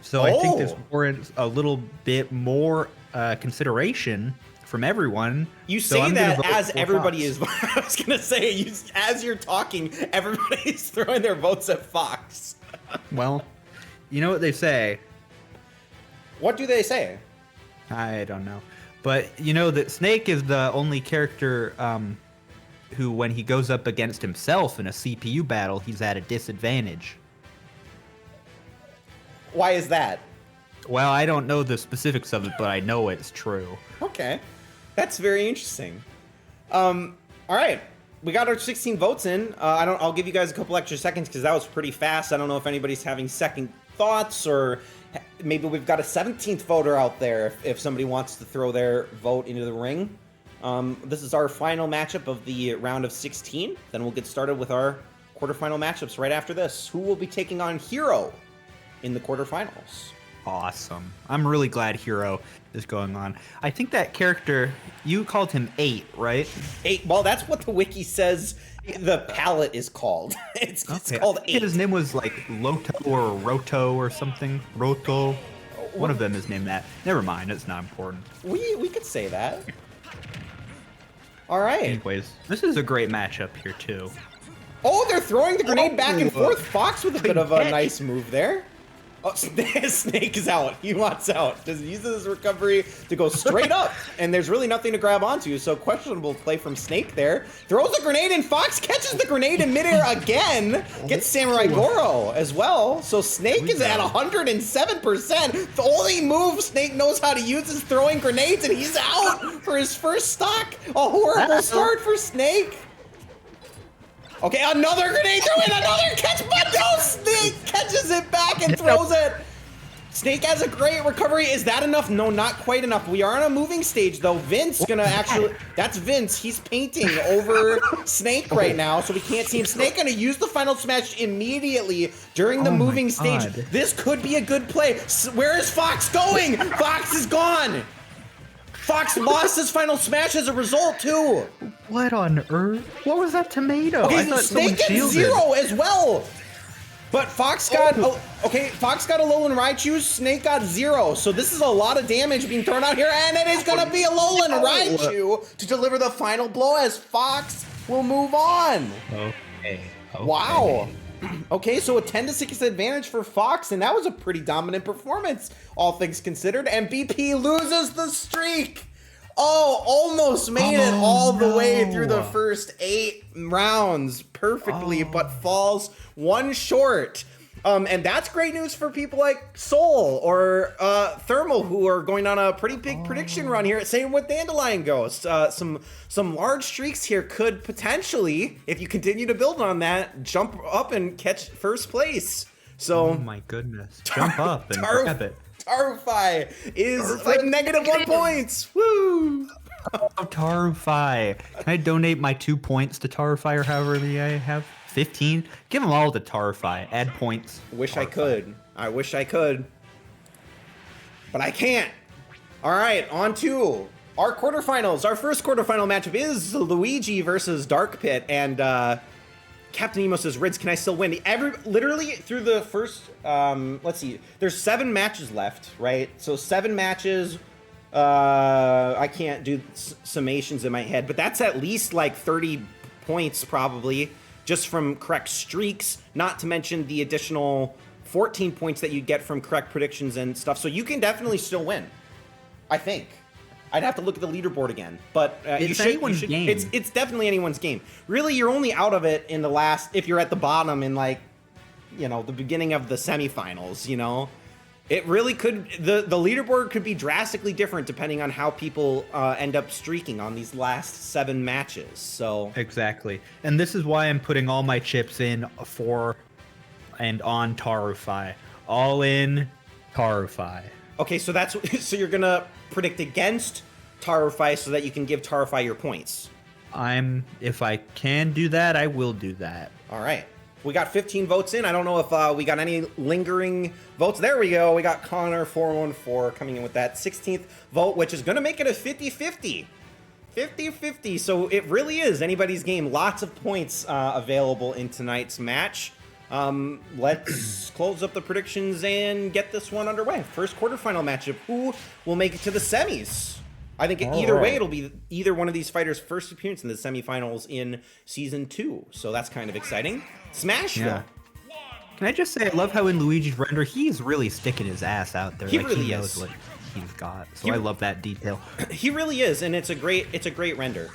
So I think this warrants a little bit more consideration from everyone. You So say I'm gonna that vote as for everybody Fox. is. I was going to say, as you're talking, everybody's throwing their votes at Fox. Well, you know what they say. What do they say? I don't know. But you know that Snake is the only character who, when he goes up against himself in a CPU battle, he's at a disadvantage. Why is that? Well, I don't know the specifics of it, but I know it's true. Okay. That's very interesting. All right. We got our 16 votes in. I'll give you guys a couple extra seconds because that was pretty fast. I don't know if anybody's having second thoughts, or maybe we've got a 17th voter out there if somebody wants to throw their vote into the ring. This is our final matchup of the round of 16. Then we'll get started with our quarterfinal matchups right after this. Who will be taking on Hero in the quarterfinals? Awesome. I'm really glad Hero is going on. I think that character, you called him 8, right? 8. Well, that's what the wiki says the palette is called. It's called I think 8. his name was like Loto or Roto or something. Roto. One of them is named that. Never mind, it's not important. We could say that. All right. Anyways, this is a great matchup here too. Oh, they're throwing the grenade back and forth. Fox with a bit of a catch. nice move there. Oh, Snake is out. He wants out. Just uses his recovery to go straight up, and there's really nothing to grab onto, so questionable play from Snake there. Throws a grenade, and Fox catches the grenade in midair again. Gets Samurai Goro as well, so Snake is at 107%. The only move Snake knows how to use is throwing grenades, and he's out for his first stock. A horrible start for Snake. Okay, another grenade throw in, another catch, but no, Snake catches it back and throws it. Snake has a great recovery. Is that enough? No, not quite enough. We are on a moving stage, though. Vince gonna actually, that's Vince. He's painting over Snake right now, so we can't see him. Snake gonna use the final smash immediately during the moving stage. This could be a good play. Where is Fox going? Fox is gone. Fox lost his final smash as a result, too. What on earth? What was that tomato? Okay, I so thought someone Snake gets shielded. 0 as well. But Fox got, Fox got a Alolan Raichu, Snake got 0. So this is a lot of damage being thrown out here, and it is gonna be Alolan Raichu to deliver the final blow as Fox will move on. Okay. Wow. Okay, so a 10-6 advantage for Fox, and that was a pretty dominant performance, all things considered. And BP loses the streak. Oh, almost made it all the way through the first 8 rounds perfectly, but falls one short. And that's great news for people like Soul or Thermal, who are going on a pretty big prediction run here. Same with Dandelion Ghost. Some large streaks here could potentially, if you continue to build on that, jump up and catch first place. So, Oh my goodness. Jump up and grab it. Tarify is like -1 points. Woo! Oh, Tarify. Can I donate my 2 points to Tarify or however many I have? 15? Give them all to Tarify. Add points. Wish I could. I wish I could. But I can't. All right, on to our quarterfinals. Our first quarterfinal matchup is Luigi versus Dark Pit. And Captain Emo says, Rids, can I still win? Literally through the first, let's see. There's 7 matches left, right? So 7 matches. I can't do summations in my head, but that's at least like 30 points probably just from correct streaks, not to mention the additional 14 points that you get from correct predictions and stuff. So you can definitely still win, I think. I'd have to look at the leaderboard again, but it's anyone's game. It's definitely anyone's game. Really, you're only out of it in the last, if you're at the bottom in like, you know, the beginning of the semifinals, you know? It really could, the leaderboard could be drastically different depending on how people end up streaking on these last 7 matches, so. Exactly. And this is why I'm putting all my chips in for and on Tarufai. All in Tarufai. Okay, so that's, so you're gonna predict against Tarufai so that you can give Tarufai your points. If I can do that, I will do that. All right. We got 15 votes in. I don't know if we got any lingering votes. There we go. We got Connor414 coming in with that 16th vote, which is going to make it a 50-50. 50-50. So it really is anybody's game. Lots of points available in tonight's match. Let's close up the predictions and get this one underway. First quarterfinal matchup. Who will make it to the semis? I think either way, it'll be either one of these fighters' first appearance in the semifinals in Season 2. So that's kind of exciting. Smashville. Yeah. Can I just say, I love how in Luigi's render, he's really sticking his ass out there. He like, really he knows is. what he's got. So I love that detail. He really is, and it's a great render.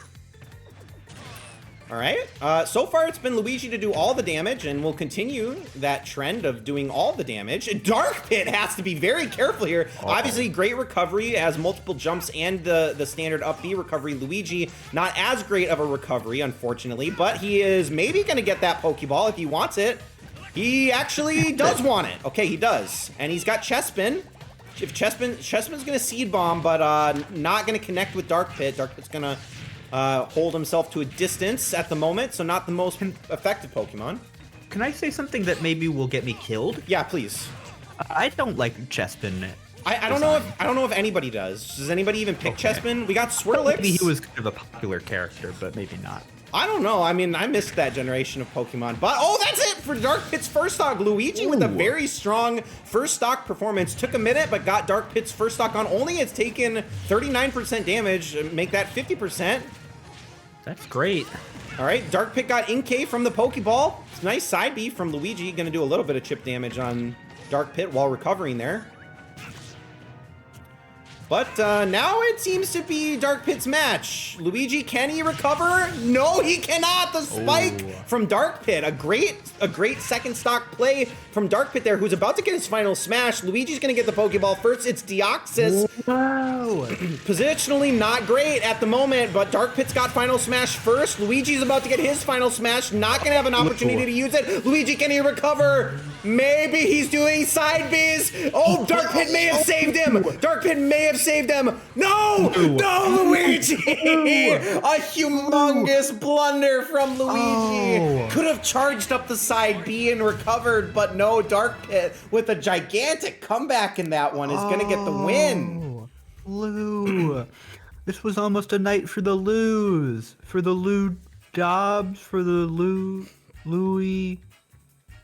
All right. So far, it's been Luigi to do all the damage, and we'll continue that trend of doing all the damage. Dark Pit has to be very careful here. Obviously, great recovery, has multiple jumps and the standard up B recovery. Luigi, not as great of a recovery, unfortunately, but he is maybe going to get that Pokeball if he wants it. He actually does want it. Okay, he does. And he's got Chespin. If Chespin's going to Seed Bomb, but not going to connect with Dark Pit. Dark Pit's going to hold himself to a distance at the moment, so not the most effective Pokemon. Can I say something that maybe will get me killed? Yeah, please. I don't like Chespin. I don't know if anybody does. Does anybody even pick Chespin? We got Swirlix. Maybe he was kind of a popular character, but maybe not. I don't know. I mean, I missed that generation of Pokemon. But, oh, that's it for Dark Pit's first stock. Luigi with a very strong first stock performance. Took a minute, but got Dark Pit's first stock on. Only it's taken 39% damage. Make that 50%. That's great. All right, Dark Pit got Inkay from the Pokeball. It's a nice side B from Luigi. Going to do a little bit of chip damage on Dark Pit while recovering there. But now it seems to be Dark Pit's match. Luigi, can he recover? No, he cannot. The spike from Dark Pit. A great second stock play from Dark Pit there, who's about to get his final smash. Luigi's going to get the Pokeball first. It's Deoxys. Wow. Positionally not great at the moment, but Dark Pit's got final smash first. Luigi's about to get his final smash. Not going to have an opportunity to use it. Luigi, can he recover? Maybe he's doing side Bs. Oh, Dark Pit may have saved him. Dark Pit may have saved him. No! No, Luigi! A humongous blunder from Luigi. Could have charged up the side B and recovered, but no, Dark Pit with a gigantic comeback in that one is going to get the win. Lou. This was almost a night for the Loos. For the Lou Dobbs, for the Louis.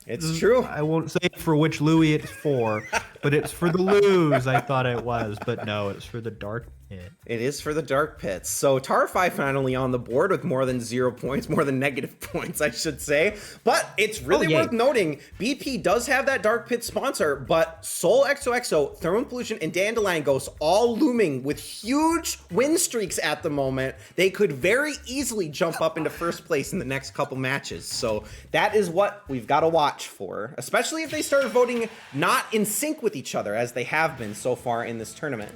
It's true. I won't say for which Louis it's for, but it's for the Loos, I thought it was. But no, it's for the Dark Pit. It is for the Dark Pits. So Tarufai finally on the board with more than 0 points, more than negative points, I should say. But it's really worth noting, BP does have that Dark Pit sponsor, but Soul XOXO, Thermal Pollution, and Dandelion Ghost all looming with huge win streaks at the moment. They could very easily jump up into first place in the next couple matches. So that is what we've got to watch for, especially if they start voting not in sync with each other as they have been so far in this tournament.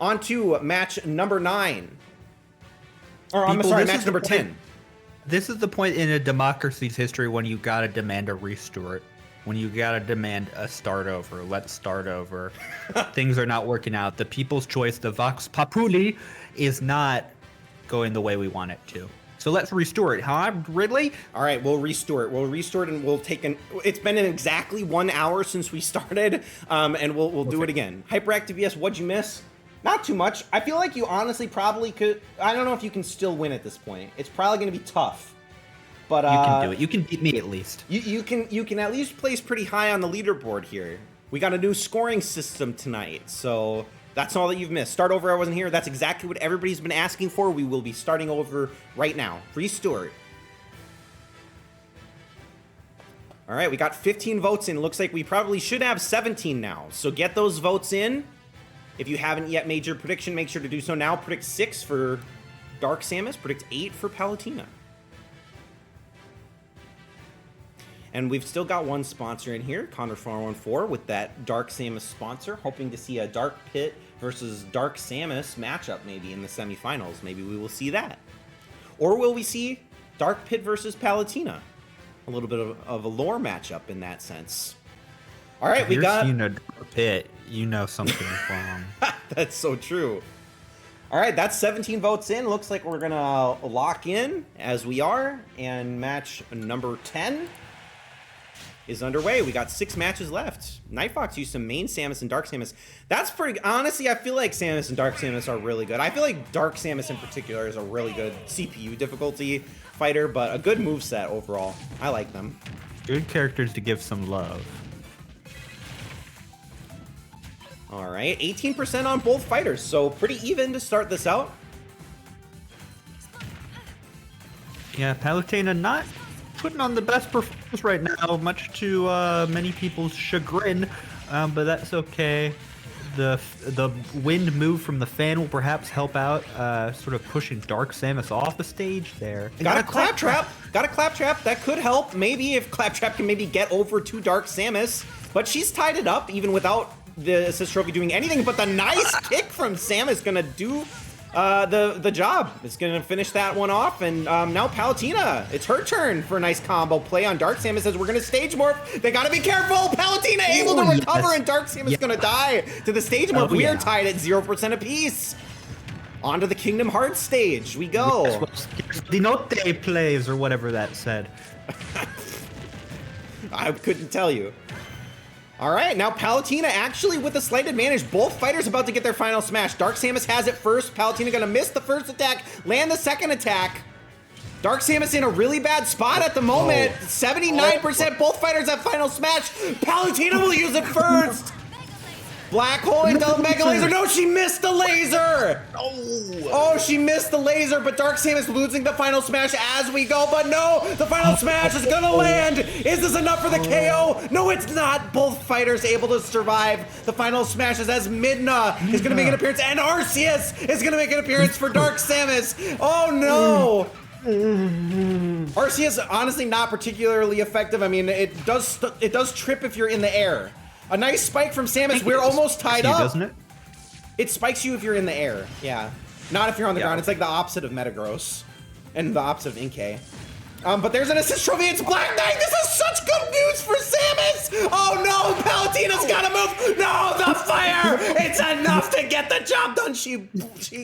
On to match number 9. Or, I'm sorry, match number 10. This is the point in a democracy's history when you gotta demand a restart. When you gotta demand a start over. Let's start over. Things are not working out. The people's choice, the Vox Populi, is not going the way we want it to. So let's restore it, huh, Ridley? All right, we'll restore it. We'll restore it, and we'll take an. It's been in exactly 1 hour since we started, and we'll do it again. Hyperactive BS, what'd you miss? Not too much. I feel like you honestly probably could. I don't know if you can still win at this point. It's probably going to be tough, but You can do it. You can beat me at least. You can at least place pretty high on the leaderboard here. We got a new scoring system tonight, so that's all that you've missed. Start over, I wasn't here. That's exactly what everybody's been asking for. We will be starting over right now. Restore. All right, we got 15 votes in. Looks like we probably should have 17 now. So get those votes in. If you haven't yet made your prediction, make sure to do so now. Predict 6 for Dark Samus. Predict 8 for Palutena. And we've still got one sponsor in here, Connor414, with that Dark Samus sponsor, hoping to see a Dark Pit versus Dark Samus matchup maybe in the semifinals. Maybe we will see that. Or will we see Dark Pit versus Palutena? A little bit of a lore matchup in that sense. All right, we got... If you've seen a Dark Pit, you know something's wrong. That's so true. All right, that's 17 votes in. Looks like we're going to lock in as we are. And match number 10 is underway. We got 6 matches left. Nightfox used some main Samus and Dark Samus. That's pretty... Honestly, I feel like Samus and Dark Samus are really good. I feel like Dark Samus in particular is a really good CPU difficulty fighter, but a good moveset overall. I like them. Good characters to give some love. All right, 18% on both fighters, so pretty even to start this out. Yeah, Palutena not putting on the best performance right now, much to many people's chagrin, but that's okay. The wind move from the fan will perhaps help out, sort of pushing Dark Samus off the stage there. Got a Claptrap. Got a Claptrap. That could help. Maybe if Claptrap can maybe get over to Dark Samus, but she's tied it up even without the assist trophy doing anything. But the nice kick from Samus gonna do the job. It's gonna finish that one off, and now Palutena, it's her turn for a nice combo play on Dark Samus as we're gonna stage morph. They gotta be careful. Palutena able to recover, and Dark Samus gonna die to the stage morph. We are tied at 0% apiece. Onto the Kingdom Hearts stage we go. The Note plays, or whatever that said. I couldn't tell you. All right, now Palutena actually with a slight advantage. Both fighters about to get their final smash. Dark Samus has it first. Palutena gonna miss the first attack, land the second attack. Dark Samus in a really bad spot at the moment. 79%, both fighters have final smash. Palutena will use it first. Black hole into Mega Laser. No, she missed the laser. Oh, she missed the laser, but Dark Samus losing the final smash as we go. But no, the final smash is gonna land. Is this enough for the KO? No, it's not. Both fighters able to survive the final smashes as Midna is gonna make an appearance, and Arceus is gonna make an appearance for Dark Samus. Oh no. Arceus honestly not particularly effective. I mean, it does trip if you're in the air. A nice spike from Samus. We're almost tied up. Doesn't it? It spikes you if you're in the air. Yeah. Not if you're on the ground. It's like the opposite of Metagross. And the opposite of Inkay. But there's an assist trophy. It's Black Knight. This is such good news for Samus. Oh no, Palutena's gotta move. No, the fire. It's enough to get the job done. She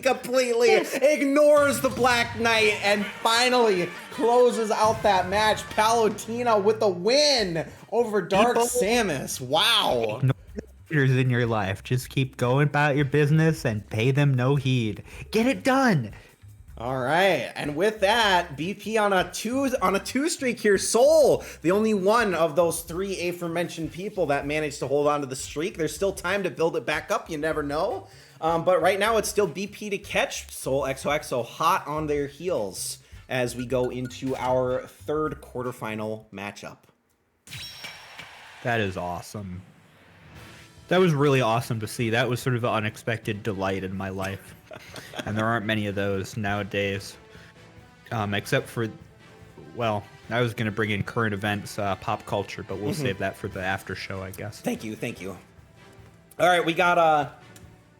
completely ignores the Black Knight and finally closes out that match. Palutena with the win over Dark Samus. Wow. No haters in your life. Just keep going about your business and pay them no heed. Get it done. All right, and with that, BP on a two streak here. Soul, the only one of those 3 aforementioned people that managed to hold on to the streak. There's still time to build it back up. You never know. But right now, it's still BP to catch. Soul XOXO hot on their heels as we go into our third quarterfinal matchup. That is awesome. That was really awesome to see. That was sort of an unexpected delight in my life. And there aren't many of those nowadays. Except for, well, I was going to bring in current events, pop culture, but we'll save that for the after show, I guess. Thank you. All right, we got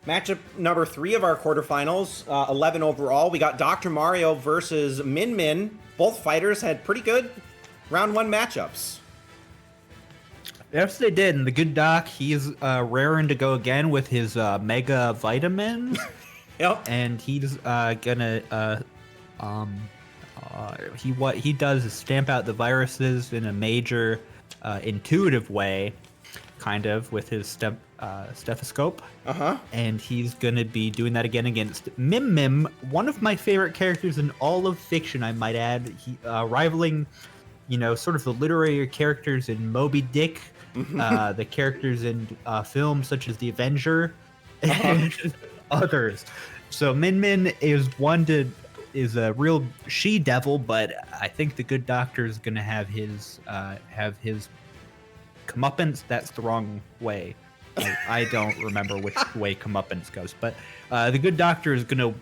matchup number 3 of our quarterfinals, 11 overall. We got Dr. Mario versus Min Min. Both fighters had pretty good round 1 matchups. Yes, they did. And the good doc, he's raring to go again with his mega vitamins. Yep. And he's gonna What he does is stamp out the viruses in a major, intuitive way, kind of with his stethoscope. And he's gonna be doing that again against Mim Mim, one of my favorite characters in all of fiction, I might add. He rivaling, sort of the literary characters in Moby Dick, the characters in films such as The Avenger, and others. So Min Min is a real she devil, but I think the good doctor is gonna have his comeuppance. That's the wrong way. I don't remember which way comeuppance goes, but the good doctor is gonna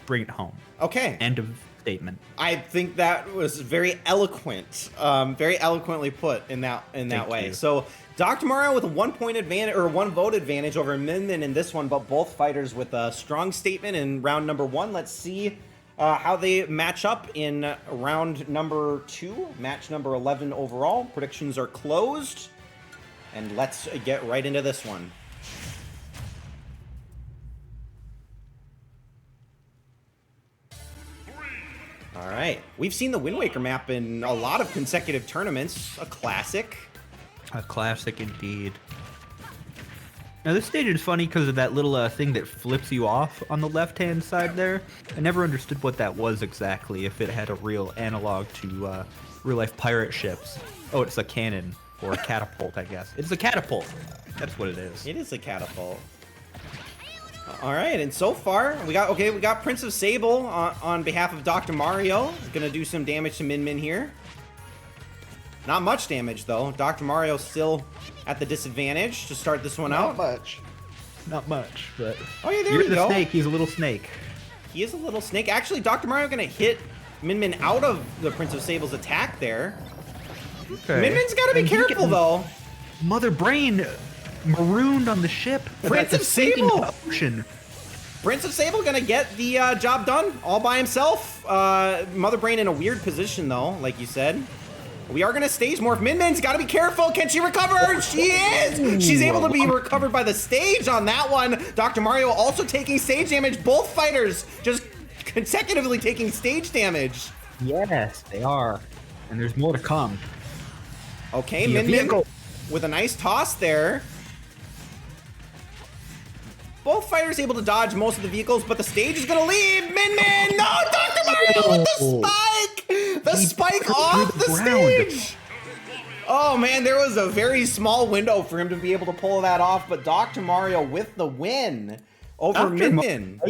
bring it home. Okay. End of statement. I think that was very eloquent, very eloquently put in that way. You. So Dr. Mario with a 1 point advantage or 1 vote advantage over Min Min in this one, but both fighters with a strong statement in round number 1. Let's see how they match up in round number 2, match number 11 overall. Predictions are closed, and let's get right into this one. All right, we've seen the Wind Waker map in a lot of consecutive tournaments, a classic. A classic indeed. Now this stage is funny because of that little thing that flips you off on the left-hand side there. I never understood what that was exactly, if it had a real analog to real-life pirate ships. Oh, it's a cannon, or a catapult, I guess. It's a catapult! That's what it is. It is a catapult. All right, and so far, we got Prince of Sable on behalf of Dr. Mario. Gonna do some damage to Min Min here. Not much damage, though. Dr. Mario still at the disadvantage to start this one out. Not much, but... Oh, yeah, there You're we the go. snake, he's a little snake. He is a little snake. Actually, Dr. Mario gonna hit Min Min out of the Prince of Sable's attack there. Okay. Min Min's gotta be careful, though. Mother Brain marooned on the ship. Prince of sinking Sable! Ocean. Prince of Sable gonna get the job done all by himself. Mother Brain in a weird position, though, like you said. We are gonna stage morph. Min Min's gotta be careful. Can she recover? She is! She's able to be recovered by the stage on that one. Dr. Mario also taking stage damage. Both fighters just consecutively taking stage damage. Yes, they are. And there's more to come. Okay, The Min Min vehicle. with a nice toss there. Both fighters able to dodge most of the vehicles, but the stage is gonna leave. Min Min! No, Dr. Mario with the spike! The spike off the stage! Oh man, there was a very small window for him to be able to pull that off, but Dr. Mario with the win over Min Min.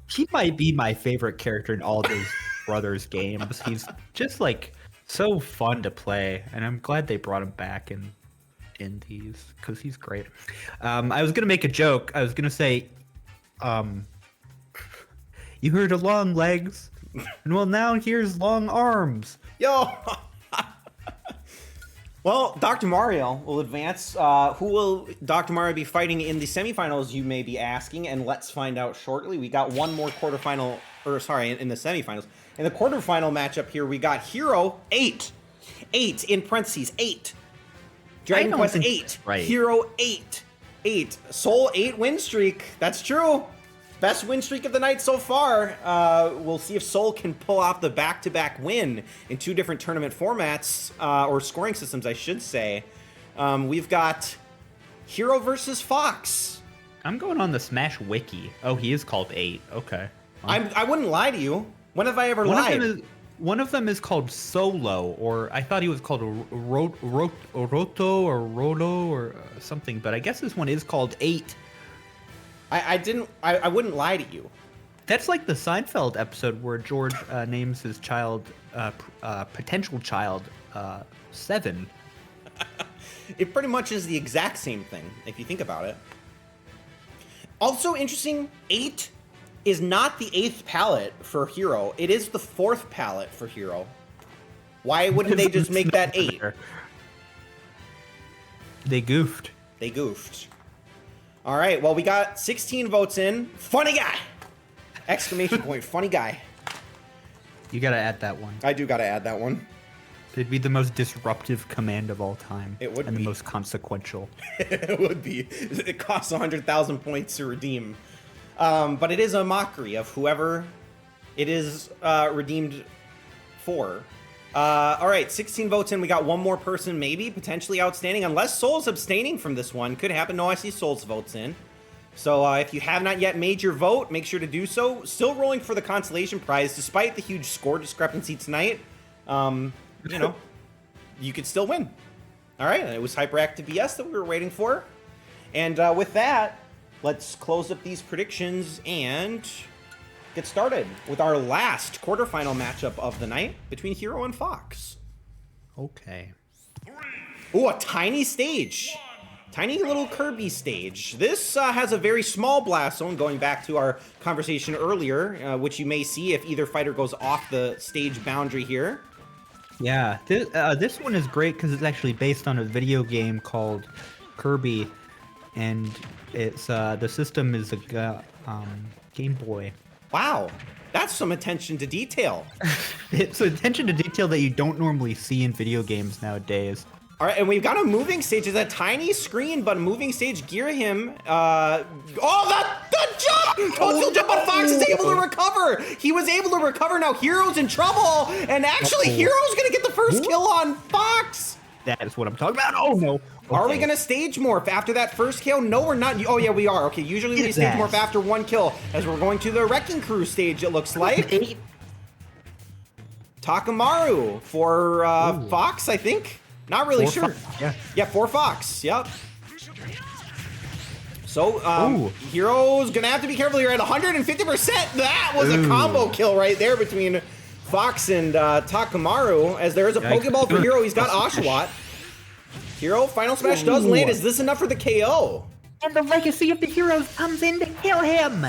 He might be my favorite character in all those brothers games. He's just like so fun to play, and I'm glad they brought him back in these because he's great. I was gonna make a joke. I was gonna say, you heard of long legs, and well now here's long arms. Yo! Well, Dr. Mario will advance. Who will Dr. Mario be fighting in the semifinals, you may be asking, and let's find out shortly. We got one more quarterfinal, or sorry, in the semifinals. In the quarterfinal matchup here, we got Hero 8. 8 in parentheses, 8. Dragon Quest 8. Right. Hero 8. 8. Soul 8 win streak. That's true. Best win streak of the night so far. We'll see if Soul can pull off the back-to-back win in 2 different tournament formats, or scoring systems, I should say. We've got Hero versus Fox. I'm going on the Smash Wiki. Oh, he is called 8. Okay. I wouldn't lie to you. When have I ever lied? One of them is called Solo, or I thought he was called Roto or Rolo or something, but I guess this one is called 8. I wouldn't lie to you. That's like the Seinfeld episode where George names his child, potential child, 7. It pretty much is the exact same thing, if you think about it. Also interesting, 8 is not the 8th palette for Hero. It is the 4th palette for Hero. Why wouldn't they just make that 8? They goofed. They goofed. All right, well, we got 16 votes in. Funny guy! Exclamation point, funny guy. You gotta add that one. I do gotta add that one. It'd be the most disruptive command of all time. It would and be. the most consequential. It would be. It costs 100,000 points to redeem. But it is a mockery of whoever it is redeemed 4. All right, 16 votes in. We got one more person maybe potentially outstanding, unless Soul's abstaining from this one. Could happen. No, I see Soul's votes in. So if you have not yet made your vote, make sure to do so. Still rolling for the consolation prize, despite the huge score discrepancy tonight. You know, you could still win. All right, it was Hyperactive BS that we were waiting for. And with that, let's close up these predictions and get started with our last quarterfinal matchup of the night between Hero and Fox. Okay. Ooh, a tiny stage. Tiny little Kirby stage. This has a very small blast zone, going back to our conversation earlier, which you may see if either fighter goes off the stage boundary here. Yeah, this one is great because it's actually based on a video game called Kirby, and it's the system is a Game Boy. Wow, that's some attention to detail. It's attention to detail that you don't normally see in video games nowadays. All right, and we've got a moving stage. It's a tiny screen, but a moving stage. Gear him. Oh, the jump! Toadstool jump, but Fox is able to recover. He was able to recover. Now Hero's in trouble, and actually Hero's gonna get the first kill on Fox. That is what I'm talking about. Oh no. Okay. Are we gonna stage morph after that first kill? No, we're not. Oh yeah, we are. Okay, usually we stage morph after one kill, as we're going to the Wrecking Crew stage. It looks like Takamaru for Fox, I think. Not really sure. Yeah, for Fox. Yep. So, Hero's gonna have to be careful here at 150%. That was a combo kill right there between Fox and Takamaru, as there is a Pokeball for Hero. He's got Oshawott. Hero, Final Smash does land. Is this enough for the KO? And the Legacy of the Heroes comes in to kill him.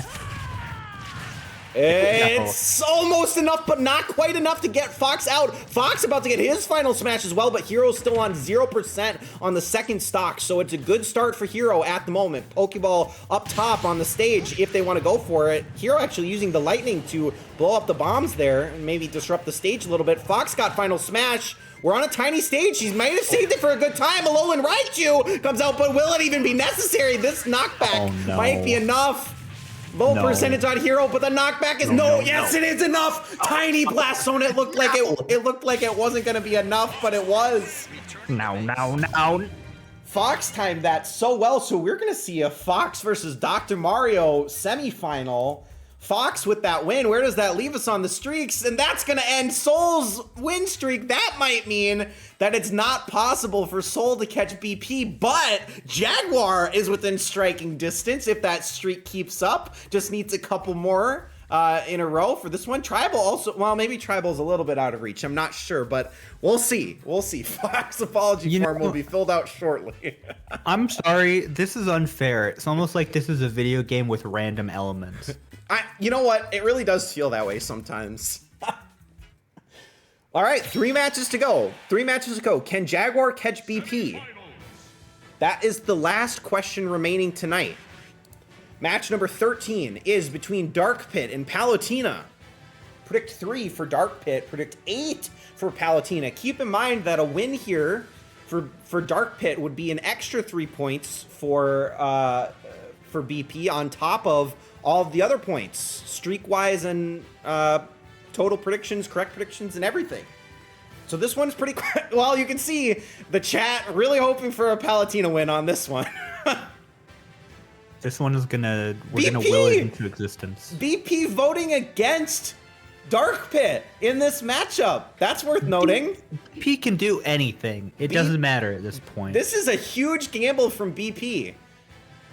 It's almost enough, but not quite enough to get Fox out. Fox about to get his Final Smash as well, but Hero's still on 0% on the second stock, so it's a good start for Hero at the moment. Pokeball up top on the stage if they want to go for it. Hero actually using the lightning to blow up the bombs there and maybe disrupt the stage a little bit. Fox got Final Smash. We're on a tiny stage. He might have saved it for a good time. Alolan Raichu comes out, but will it even be necessary? This knockback might be enough. Low percentage on Hero, but the knockback is yes, it is enough. Tiny blast zone. It looked like it wasn't going to be enough, but it was. No. Fox timed that so well, so we're going to see a Fox versus Dr. Mario semifinal. Fox with that win. Where does that leave us on the streaks? And that's going to end Soul's win streak. That might mean that it's not possible for Soul to catch BP, but Jaguar is within striking distance if that streak keeps up. Just needs a couple more in a row for this one. Tribal also, well, maybe Tribal's a little bit out of reach. I'm not sure, but we'll see. We'll see. Fox apology form will be filled out shortly. I'm sorry. This is unfair. It's almost like this is a video game with random elements. You know what? It really does feel that way sometimes. All right, 3 matches to go. 3 matches to go. Can Jaguar catch BP? That is the last question remaining tonight. Match number 13 is between Dark Pit and Palutena. Predict 3 for Dark Pit. Predict 8 for Palutena. Keep in mind that a win here for Dark Pit would be an extra 3 points for BP on top of all of the other points, streak-wise and total predictions, correct predictions, and everything. So this one's pretty well, you can see the chat really hoping for a Palutena win on this one. This one is we're gonna will it into existence. BP voting against Dark Pit in this matchup. That's worth noting. BP can do anything. It doesn't matter at this point. This is a huge gamble from BP.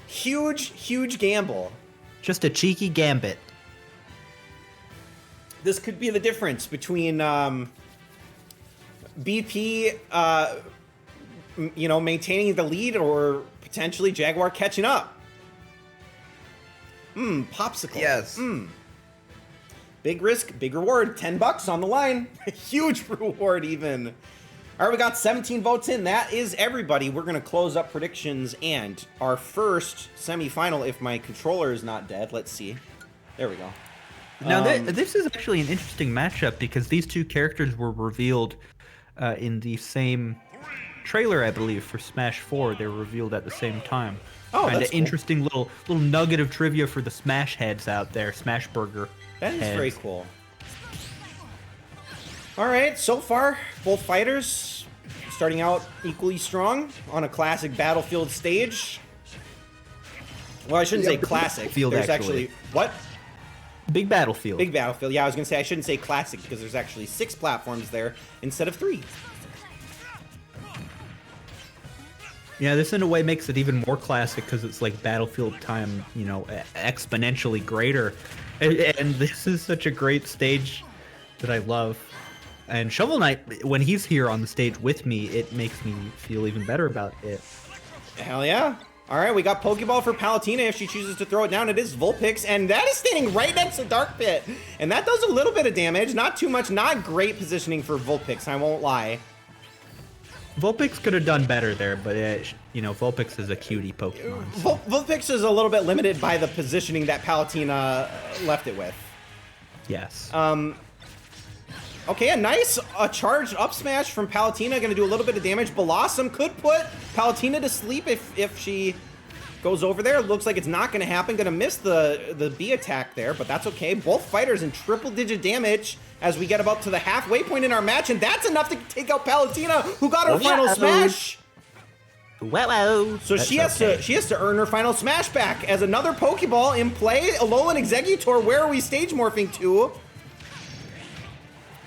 Huge gamble. Just a cheeky gambit. This could be the difference between BP, maintaining the lead or potentially Jaguar catching up. Popsicle. Yes. Big risk, big reward. $10 on the line. Huge reward even. All right, we got 17 votes in. That is everybody. We're going to close up predictions and our first semifinal, if my controller is not dead. Let's see. There we go. Now, this is actually an interesting matchup because these two characters were revealed in the same trailer, I believe, for Smash 4. They were revealed at the same time. Oh, Kinda that's cool. Interesting little nugget of trivia for the Smash heads out there, Smash Burger. That is heads. very cool. All right, so far, both fighters starting out equally strong on a classic Battlefield stage. Well, I shouldn't say classic. Field, there's actually. what? Big Battlefield. Big Battlefield. Yeah, I was going to say I shouldn't say classic because there's actually 6 platforms there instead of 3. Yeah, this in a way makes it even more classic because it's like Battlefield time, you know, exponentially greater. And this is such a great stage that I love. And Shovel Knight, when he's here on the stage with me, it makes me feel even better about it. Hell yeah. All right, we got Pokeball for Palutena if she chooses to throw it down. It is Vulpix, and that is standing right next to Dark Pit. And that does a little bit of damage. Not too much, not great positioning for Vulpix, I won't lie. Vulpix could have done better there, but, you know, Vulpix is a cutie Pokemon. So. Vulpix is a little bit limited by the positioning that Palutena left it with. Yes. Okay, a nice charged up smash from Palutena, going to do a little bit of damage. Blossom could put Palutena to sleep if she goes over there. Looks like it's not going to happen. Going to miss the B attack there, but that's okay. Both fighters in triple-digit damage as we get about to the halfway point in our match, and that's enough to take out Palutena, who got her final smash. Wow. So she has to earn her final smash back as another Pokeball in play. Alolan Exeggutor, where are we stage morphing to?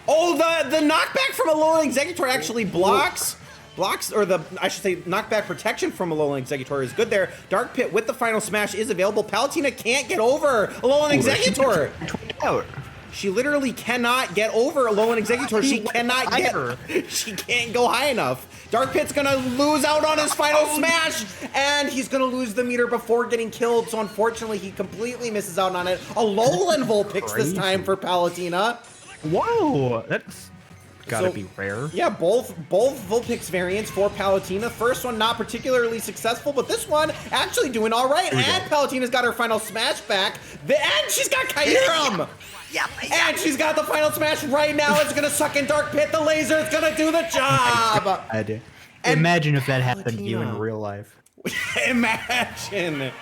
Oh, the knockback from Alolan Exeggutor actually blocks, or I should say knockback protection from Alolan Exeggutor is good there. Dark Pit with the final smash is available. Palutena can't get over Alolan Exeggutor. She literally cannot get over Alolan Exeggutor. She can't go high enough. Dark Pit's gonna lose out on his final smash, and he's gonna lose the meter before getting killed. So unfortunately, he completely misses out on it. Alolan Vulpix this time for Palutena. Whoa, that's gotta be rare. Yeah, both Vulpix variants for Palutena. First one not particularly successful, but this one actually doing all right. And Palutena's got her final smash back. And she's got Kyurem! And she's got the final smash right now. It's gonna suck in Dark Pit. The laser is gonna do the job! Imagine if that happened to you in real life. Imagine!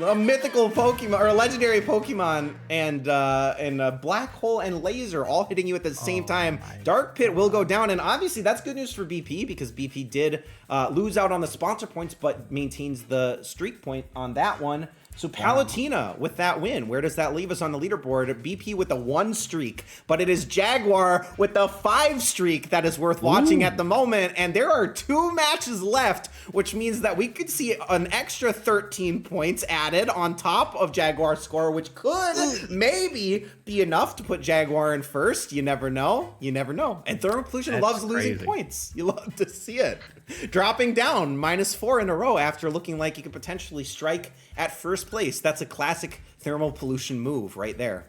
A mythical Pokemon, or a legendary Pokemon, and a Black Hole and Laser all hitting you at the same time. Dark Pit will go down, and obviously that's good news for BP because BP did lose out on the sponsor points, but maintains the streak point on that one. So Palutena with that win. Where does that leave us on the leaderboard? BP with the 1 streak, but it is Jaguar with the 5 streak that is worth watching at the moment. And there are 2 matches left, which means that we could see an extra 13 points added on top of Jaguar's score, which could maybe be enough to put Jaguar in first. You never know. You never know. And Thermal Pollution loves losing points. You love to see it. Dropping down -4 in a row after looking like he could potentially strike at first place. That's a classic Thermal Pollution move right there.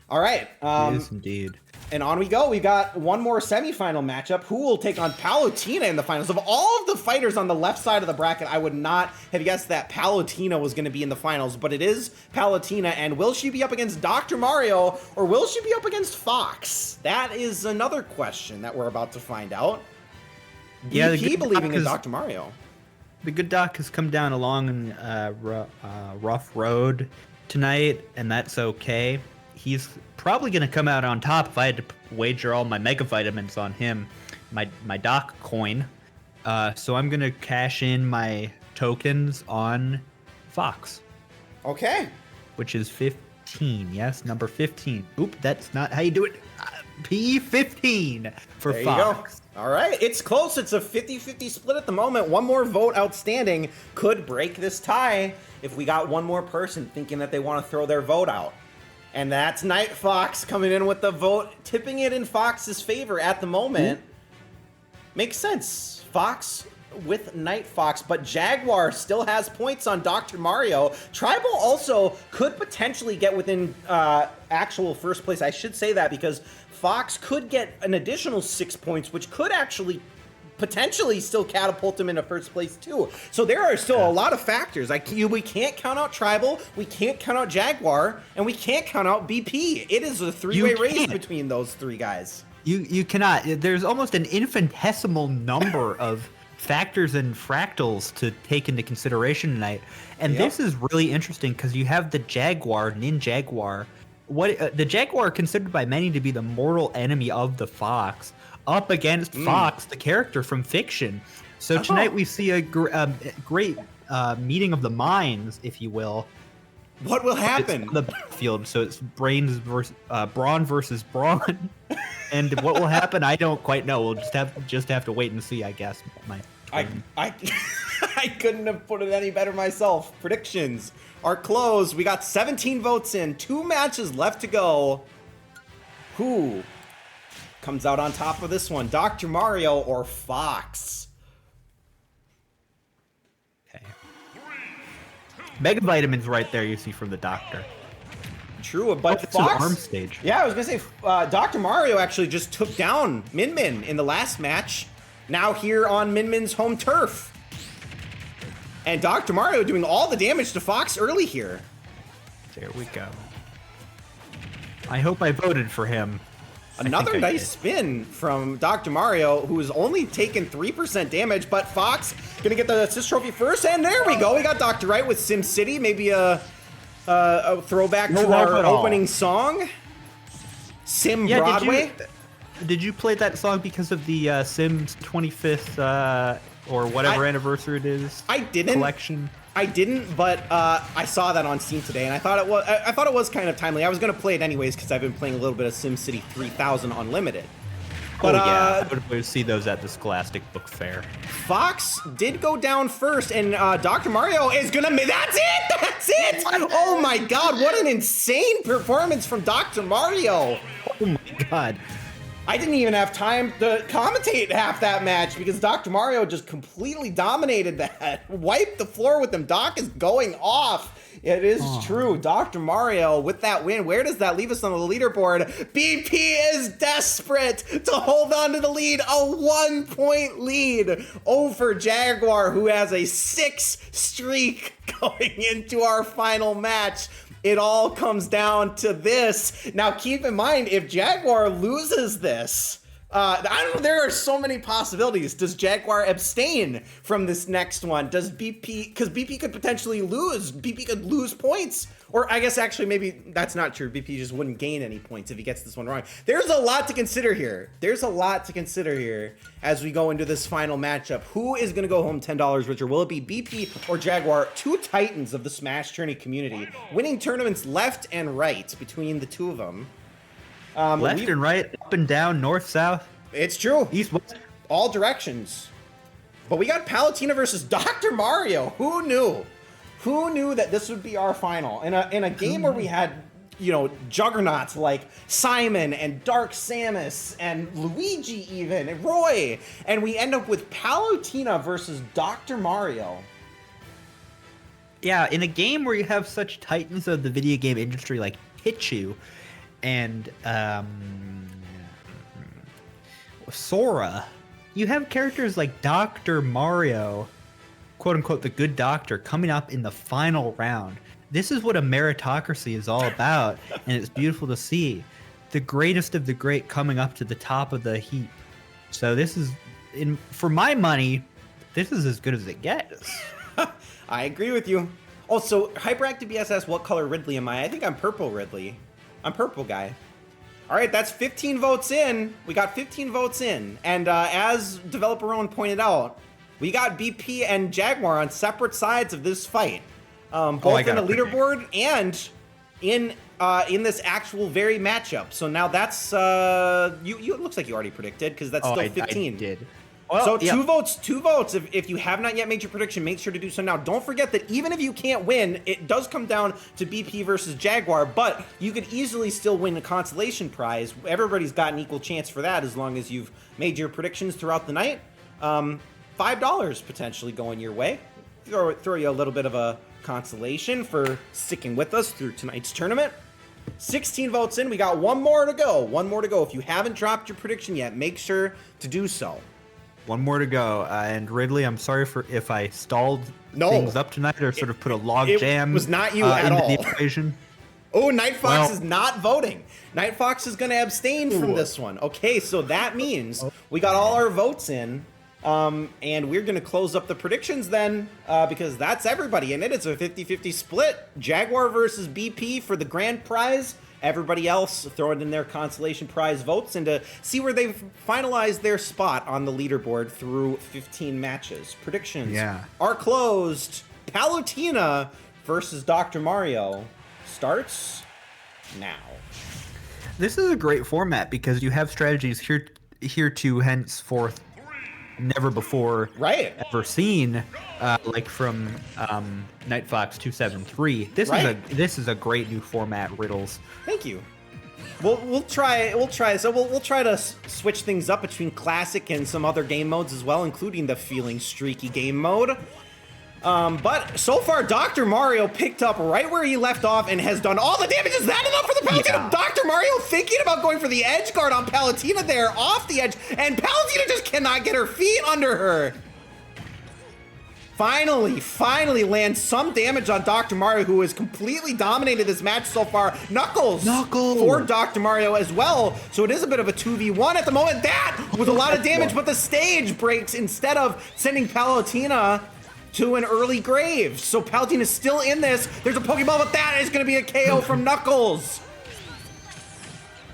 All right. Yes, indeed. And on we go. We got one more semifinal matchup. Who will take on Palutena in the finals? Of all of the fighters on the left side of the bracket, I would not have guessed that Palutena was going to be in the finals, but it is Palutena. And will she be up against Dr. Mario, or will she be up against Fox? That is another question that we're about to find out. Yeah, BP believing in Dr. Mario. The good doc has come down a long and rough road tonight, and that's okay. He's probably going to come out on top if I had to wager all my mega vitamins on him, my doc coin. So I'm going to cash in my tokens on Fox. Okay. Which is 15. Yes, number 15. Oop, that's not how you do it. P15 for there Fox. You go. All right, it's close. It's a 50-50 split at the moment. One more vote outstanding could break this tie if we got one more person thinking that they want to throw their vote out. And that's Night Fox coming in with the vote, tipping it in Fox's favor at the moment. Makes sense. Fox with Night Fox, but Jaguar still has points on Dr. Mario. Tribal also could potentially get within actual first place. I should say that because Fox could get an additional 6 points, which could actually potentially still catapult him into first place too. So there are still a lot of factors. We can't count out Tribal, we can't count out Jaguar, and we can't count out BP. It is a 3-way race between those 3 guys. You cannot. There's almost an infinitesimal number of factors and fractals to take into consideration tonight. And this is really interesting because you have the Jaguar, Ninjaguar, the Jaguar considered by many to be the mortal enemy of the Fox, up against Fox, the character from fiction. So tonight we see a great meeting of the minds, if you will. What will happen? It's on the battlefield, so it's Brawn versus Brawn. And what will happen, I don't quite know. We'll just have to wait and see, I guess. I couldn't have put it any better myself. Predictions are closed. We got 17 votes in, 2 matches left to go. Who comes out on top of this one? Dr. Mario or Fox? Okay. Mega Vitamin's right there, you see, from the doctor. True, but it's Fox... an arm stage. Yeah, I was going to say, Dr. Mario actually just took down Min Min in the last match. Now here on Min Min's home turf. And Dr. Mario doing all the damage to Fox early here. There we go. I hope I voted for him. Another nice spin from Dr. Mario, who has only taken 3% damage, but Fox gonna get the assist trophy first, and there we go. We got Dr. Right with Sim City, maybe a throwback to our opening song, Sim Broadway. Did you play that song because of the Sims 25th or whatever anniversary it is? I didn't. Collection. I didn't, but I saw that on Steam today, and I thought it was kind of timely. I was gonna play it anyways because I've been playing a little bit of SimCity 3000 Unlimited. But I would see those at the Scholastic Book Fair. Fox did go down first, and Dr. Mario is gonna. That's it. That's it. Oh my God! What an insane performance from Dr. Mario. Oh my God. I didn't even have time to commentate half that match because Dr. Mario just completely dominated that. Wiped the floor with them. Doc is going off. It is true. Dr. Mario with that win. Where does that leave us on the leaderboard? BP is desperate to hold on to the lead. A 1-point lead over Jaguar, who has a 6 streak going into our final match. It all comes down to this. Now, keep in mind, if Jaguar loses this, I don't know, there are so many possibilities. Does Jaguar abstain from this next one? Does BP, because BP could potentially lose. BP could lose points. Or I guess actually maybe that's not true. BP just wouldn't gain any points if he gets this one wrong. There's a lot to consider here. There's a lot to consider here as we go into this final matchup. Who is going to go home $10 richer? Will it be BP or Jaguar? Two titans of the Smash Tourney community, winning tournaments left and right between the two of them. Left and right, up and down, north, south. It's true. East, west. All directions. But we got Palutena versus Dr. Mario. Who knew? Who knew that this would be our final? In a game where we had, you know, juggernauts like Simon and Dark Samus and Luigi even, and Roy. And we end up with Palutena versus Dr. Mario. Yeah, in a game where you have such titans of the video game industry like Pichu and Sora, you have characters like Dr. Mario, quote unquote, the good doctor, coming up in the final round. This is what a meritocracy is all about, and it's beautiful to see. The greatest of the great coming up to the top of the heap. So this is, for my money, this is as good as it gets. I agree with you. Also, Hyperactive BS asks, what color Ridley am I? I think I'm purple Ridley. I'm purple guy. All right, that's 15 votes in. We got 15 votes in. And as Developer Owen pointed out, we got BP and Jaguar on separate sides of this fight. Both in the leaderboard and in this actual very matchup. So now that's, it looks like you already predicted, because that's still 15. I did. Well, so two votes. If you have not yet made your prediction, make sure to do so now. Don't forget that even if you can't win, it does come down to BP versus Jaguar, but you could easily still win a consolation prize. Everybody's got an equal chance for that as long as you've made your predictions throughout the night. $5 potentially going your way. Throw you a little bit of a consolation for sticking with us through tonight's tournament. 16 votes in. We got one more to go. One more to go. If you haven't dropped your prediction yet, make sure to do so. One more to go, and Ridley, I'm sorry for if I stalled things up tonight or sort of put a log jam. It was not you at all. The equation. Oh, Night Fox is not voting. Night Fox is going to abstain from this one. Okay, so that means we got all our votes in. And we're going to close up the predictions then, because that's everybody in it. It's a 50-50 split. Jaguar versus BP for the grand prize. Everybody else throwing in their consolation prize votes and to see where they've finalized their spot on the leaderboard through 15 matches. Predictions are closed. Palutena versus Dr. Mario starts now. This is a great format because you have strategies here to henceforth never before ever seen, like from Night Fox 273. This is a great new format, Riddles. Thank you. We'll try. So we'll try to switch things up between classic and some other game modes as well, including the feeling streaky game mode. But so far, Dr. Mario picked up right where he left off and has done all the damage. Is that enough for the Palutena? Yeah. Dr. Mario thinking about going for the edge guard on Palutena there, off the edge, and Palutena just cannot get her feet under her. Finally lands some damage on Dr. Mario, who has completely dominated this match so far. Knuckles for Dr. Mario as well. So it is a bit of a 2v1 at the moment. That with a lot of damage, but the stage breaks instead of sending Palutena to an early grave. So Palutena is still in this. There's a Pokeball, but that is going to be a KO from Knuckles.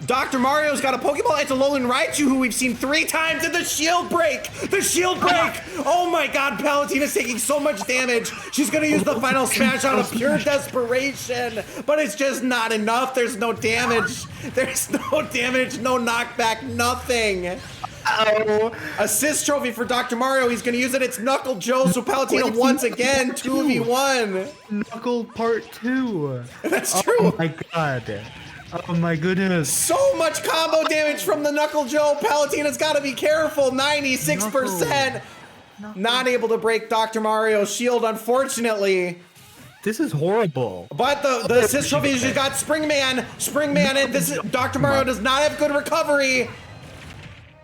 Dr. Mario's got a Pokeball. It's a Alolan Raichu, who we've seen 3 times, and the shield break! The shield break! Oh my god, Palutena's taking so much damage. She's going to use the final smash out of pure desperation, but it's just not enough. There's no damage. There's no damage, no knockback, nothing. Assist trophy for Dr. Mario. He's going to use it. It's Knuckle Joe, so Palutena once again, 2v1. Knuckle part 2. That's true. Oh my god. Oh my goodness. So much combo damage from the Knuckle Joe. Palutena's got to be careful. 96%. Not able to break Dr. Mario's shield, unfortunately. This is horrible. But the assist trophy has got Springman, and this is Dr. Mario does not have good recovery.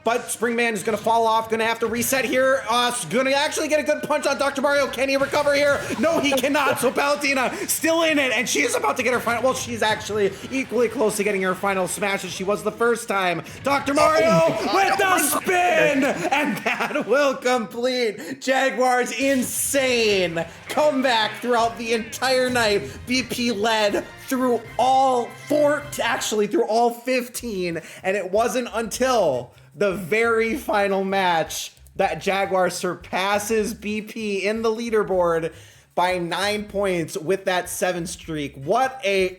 But Springman is going to fall off, going to have to reset here. Going to actually get a good punch on Dr. Mario. Can he recover here? No, he cannot. So Palutena still in it, and she is about to get her final. Well, she's actually equally close to getting her final smash as she was the first time. Dr. Mario with the spin, and that will complete Jaguar's insane comeback throughout the entire night. BP led through all 15, and it wasn't until the very final match that Jaguar surpasses BP in the leaderboard by 9 points with that 7 streak. What a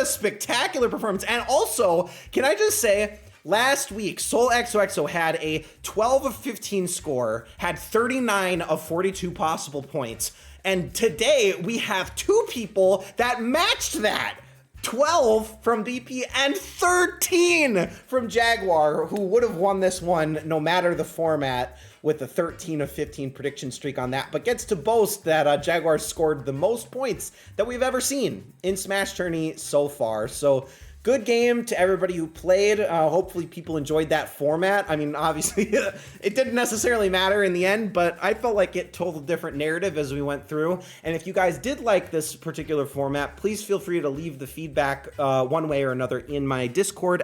spectacular performance. And also, can I just say, last week, Soul XOXO had a 12 of 15 score, had 39 of 42 possible points. And today, we have 2 people that matched that. 12 from BP and 13 from Jaguar, who would have won this one no matter the format with the 13 of 15 prediction streak on that, but gets to boast that Jaguar scored the most points that we've ever seen in Smash Tourney so far. So good game to everybody who played. Hopefully people enjoyed that format. I mean, obviously it didn't necessarily matter in the end, but I felt like it told a different narrative as we went through. And if you guys did like this particular format, please feel free to leave the feedback one way or another in my Discord,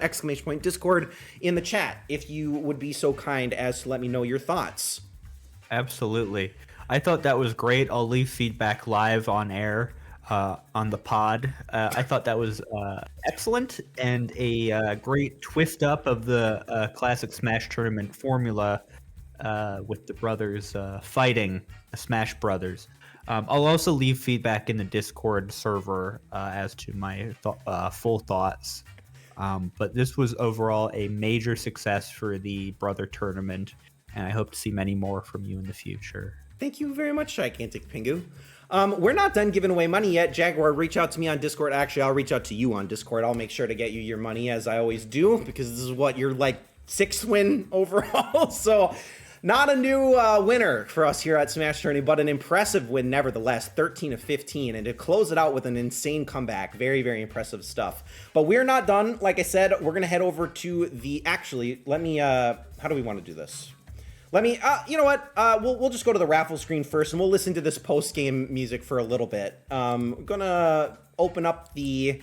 !Discord, in the chat, if you would be so kind as to let me know your thoughts. Absolutely. I thought that was great. I'll leave feedback live on air. On the pod. I thought that was excellent and a great twist up of the classic Smash Tournament formula with the brothers fighting the Smash Brothers. I'll also leave feedback in the Discord server as to my full thoughts. But this was overall a major success for the Brother Tournament, and I hope to see many more from you in the future. Thank you very much, Gigantic Pingu. We're not done giving away money yet. Jaguar, reach out to me on Discord. Actually, I'll reach out to you on Discord. I'll make sure to get you your money, as I always do, because this is what your 6th win overall. So not a new winner for us here at Smash Tourney, but an impressive win nevertheless, 13 of 15, and to close it out with an insane comeback. Very, very impressive stuff. But we're not done. Like I said, we're going to head over to the... Actually, let me... how do we want to do this? Let me, you know what, we'll just go to the raffle screen first, and we'll listen to this post-game music for a little bit. I'm gonna open up the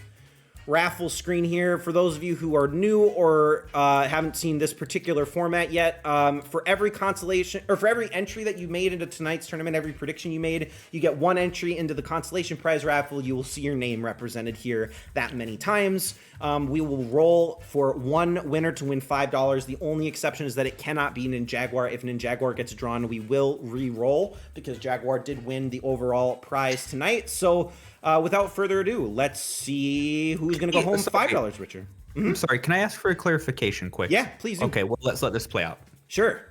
raffle screen here. For those of you who are new or haven't seen this particular format yet, for every consolation or for every entry that you made into tonight's tournament, every prediction you made, you get one entry into the consolation prize raffle. You will see your name represented here that many times. We will roll for one winner to win $5. The only exception is that it cannot be Ninjaguar. If Ninjaguar gets drawn, we will re-roll because Jaguar did win the overall prize tonight. So without further ado, let's see who's going to go home $5 richer. I'm sorry, can I ask for a clarification quick? Yeah, please do. Okay, well, let's let this play out. Sure.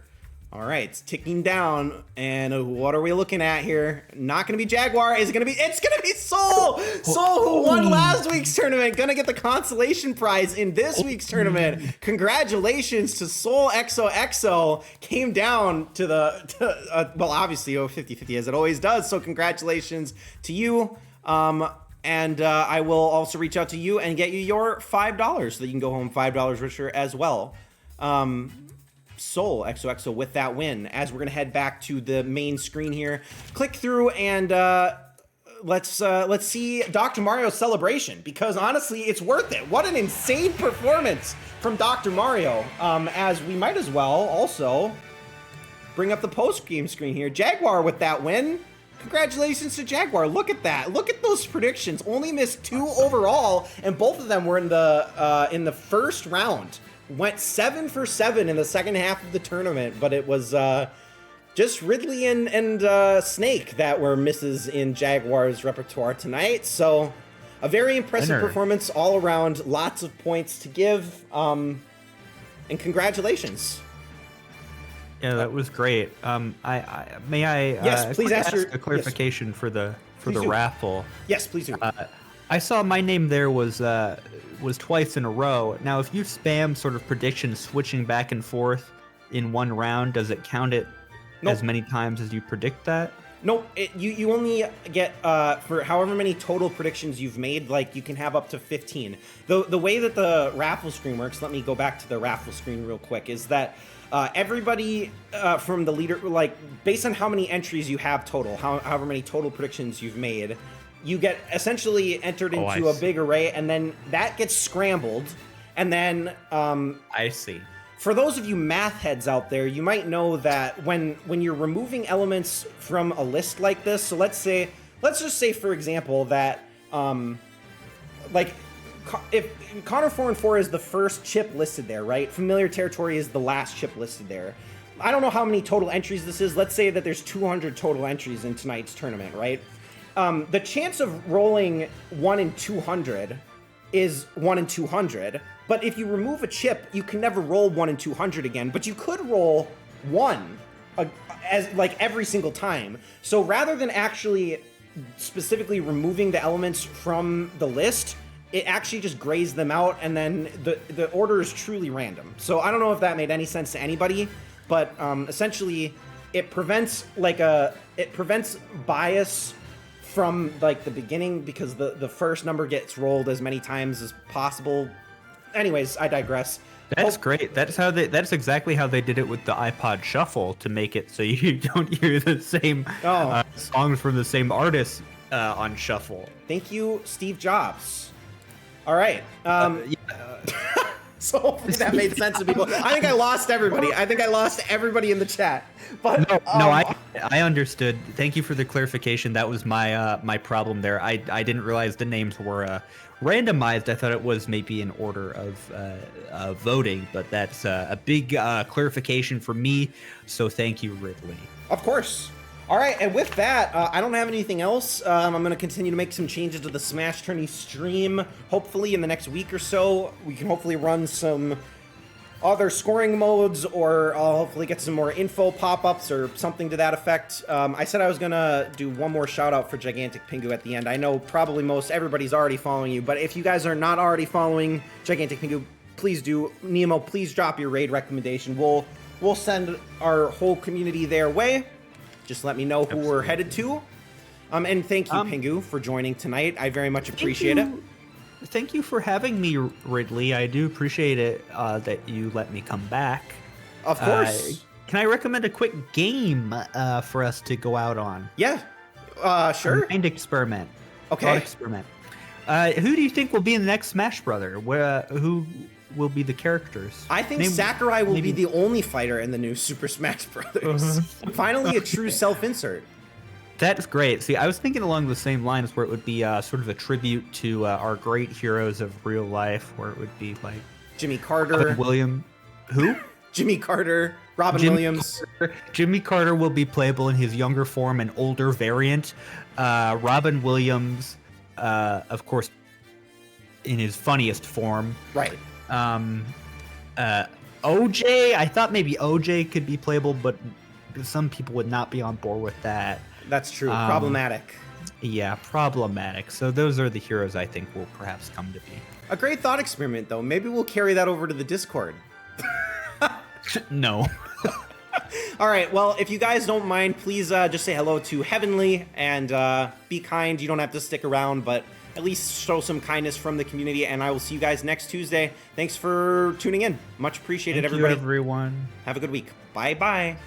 All right, it's ticking down, and what are we looking at here? Not going to be Jaguar. Is it going to be? It's going to be Soul. Soul, who won last week's tournament, going to get the consolation prize in this week's tournament. Congratulations to Soul XOXO. Came down to well, obviously, 50-50 as it always does. So congratulations to you. And I will also reach out to you and get you your $5 so that you can go home $5 richer as well. Soul XOXO with that win. As we're gonna head back to the main screen here, click through and let's see Dr. Mario's celebration, because honestly it's worth it. What an insane performance from Dr. Mario. As we might as well also bring up the post-game screen here. Jaguar with that win. Congratulations to Jaguar. Look at that. Look at those predictions. Only missed 2 overall, and both of them were in the first round. Went 7 for 7 in the second half of the tournament, but it was just Ridley and Snake that were misses in Jaguar's repertoire tonight. So a very impressive performance all around. Lots of points to give, and congratulations. Yeah, that was great. Yes, please ask a clarification for the raffle. Yes, please do. I saw my name there was twice in a row. Now, if you spam sort of predictions switching back and forth in one round, does it count it as many times as you predict that? Nope. You only get for however many total predictions you've made. Like, you can have up to 15. The way that the raffle screen works, let me go back to the raffle screen real quick, is that everybody from the leader, like based on how many entries you have total, however many total predictions you've made, you get essentially entered into a big array, and then that gets scrambled. And then I see. For those of you math heads out there, you might know that when you're removing elements from a list like this, so let's just say, for example, that like if Connor 4 and 4 is the first chip listed there, right? Familiar Territory is the last chip listed there. I don't know how many total entries this is. Let's say that there's 200 total entries in tonight's tournament, right? The chance of rolling 1 in 200 is 1 in 200. But if you remove a chip, you can never roll 1 in 200 again. But you could roll 1 as like every single time. So rather than actually specifically removing the elements from the list, it actually just grays them out, and then the order is truly random. So I don't know if that made any sense to anybody, but essentially it prevents bias from like the beginning, because the first number gets rolled as many times as possible. Anyways, I digress. That's great. That's exactly how they did it with the iPod Shuffle, to make it so you don't hear the same songs from the same artist on Shuffle. Thank you, Steve Jobs. All right. So hopefully that made sense to people. I think I lost everybody. I think I lost everybody in the chat. But I understood. Thank you for the clarification. That was my problem there. I didn't realize the names were randomized. I thought it was maybe in order of voting, but that's a big clarification for me. So thank you, Ridley. Of course. All right, and with that, I don't have anything else. I'm going to continue to make some changes to the Smash Tourney stream. Hopefully in the next week or so, we can hopefully run some other scoring modes, or I'll hopefully get some more info pop-ups or something to that effect. I said I was going to do one more shout-out for Gigantic Pingu at the end. I know probably everybody's already following you, but if you guys are not already following Gigantic Pingu, please do. Nemo, please drop your raid recommendation. We'll send our whole community their way. Just let me know who we're headed to. And thank you, Pingu, for joining tonight. I very much appreciate it. Thank you for having me, Ridley. I do appreciate it that you let me come back. Of course. Can I recommend a quick game for us to go out on? Yeah, sure. Mind experiment. Okay. Thought experiment. Who do you think will be in the next Smash Brother? Who will be the characters? I think Sakurai will be the only fighter in the new Super Smash Brothers. Finally, a true self-insert. That's great. See, I was thinking along the same lines where it would be sort of a tribute to our great heroes of real life, where it would be like Jimmy Carter. Robin Williams. Who? Jimmy Carter. Robin Williams. Jimmy Carter will be playable in his younger form and older variant. Robin Williams, of course, in his funniest form. Right. OJ, I thought maybe OJ could be playable, but some people would not be on board with that. That's true. Problematic. Yeah, problematic. So those are the heroes I think will perhaps come to be. A great thought experiment, though. Maybe we'll carry that over to the Discord. No. All right. Well, if you guys don't mind, please just say hello to Heavenly and be kind. You don't have to stick around, but at least show some kindness from the community. And I will see you guys next Tuesday. Thanks for tuning in. Much appreciated, Thank everybody. you, everyone. Have a good week. Bye-bye.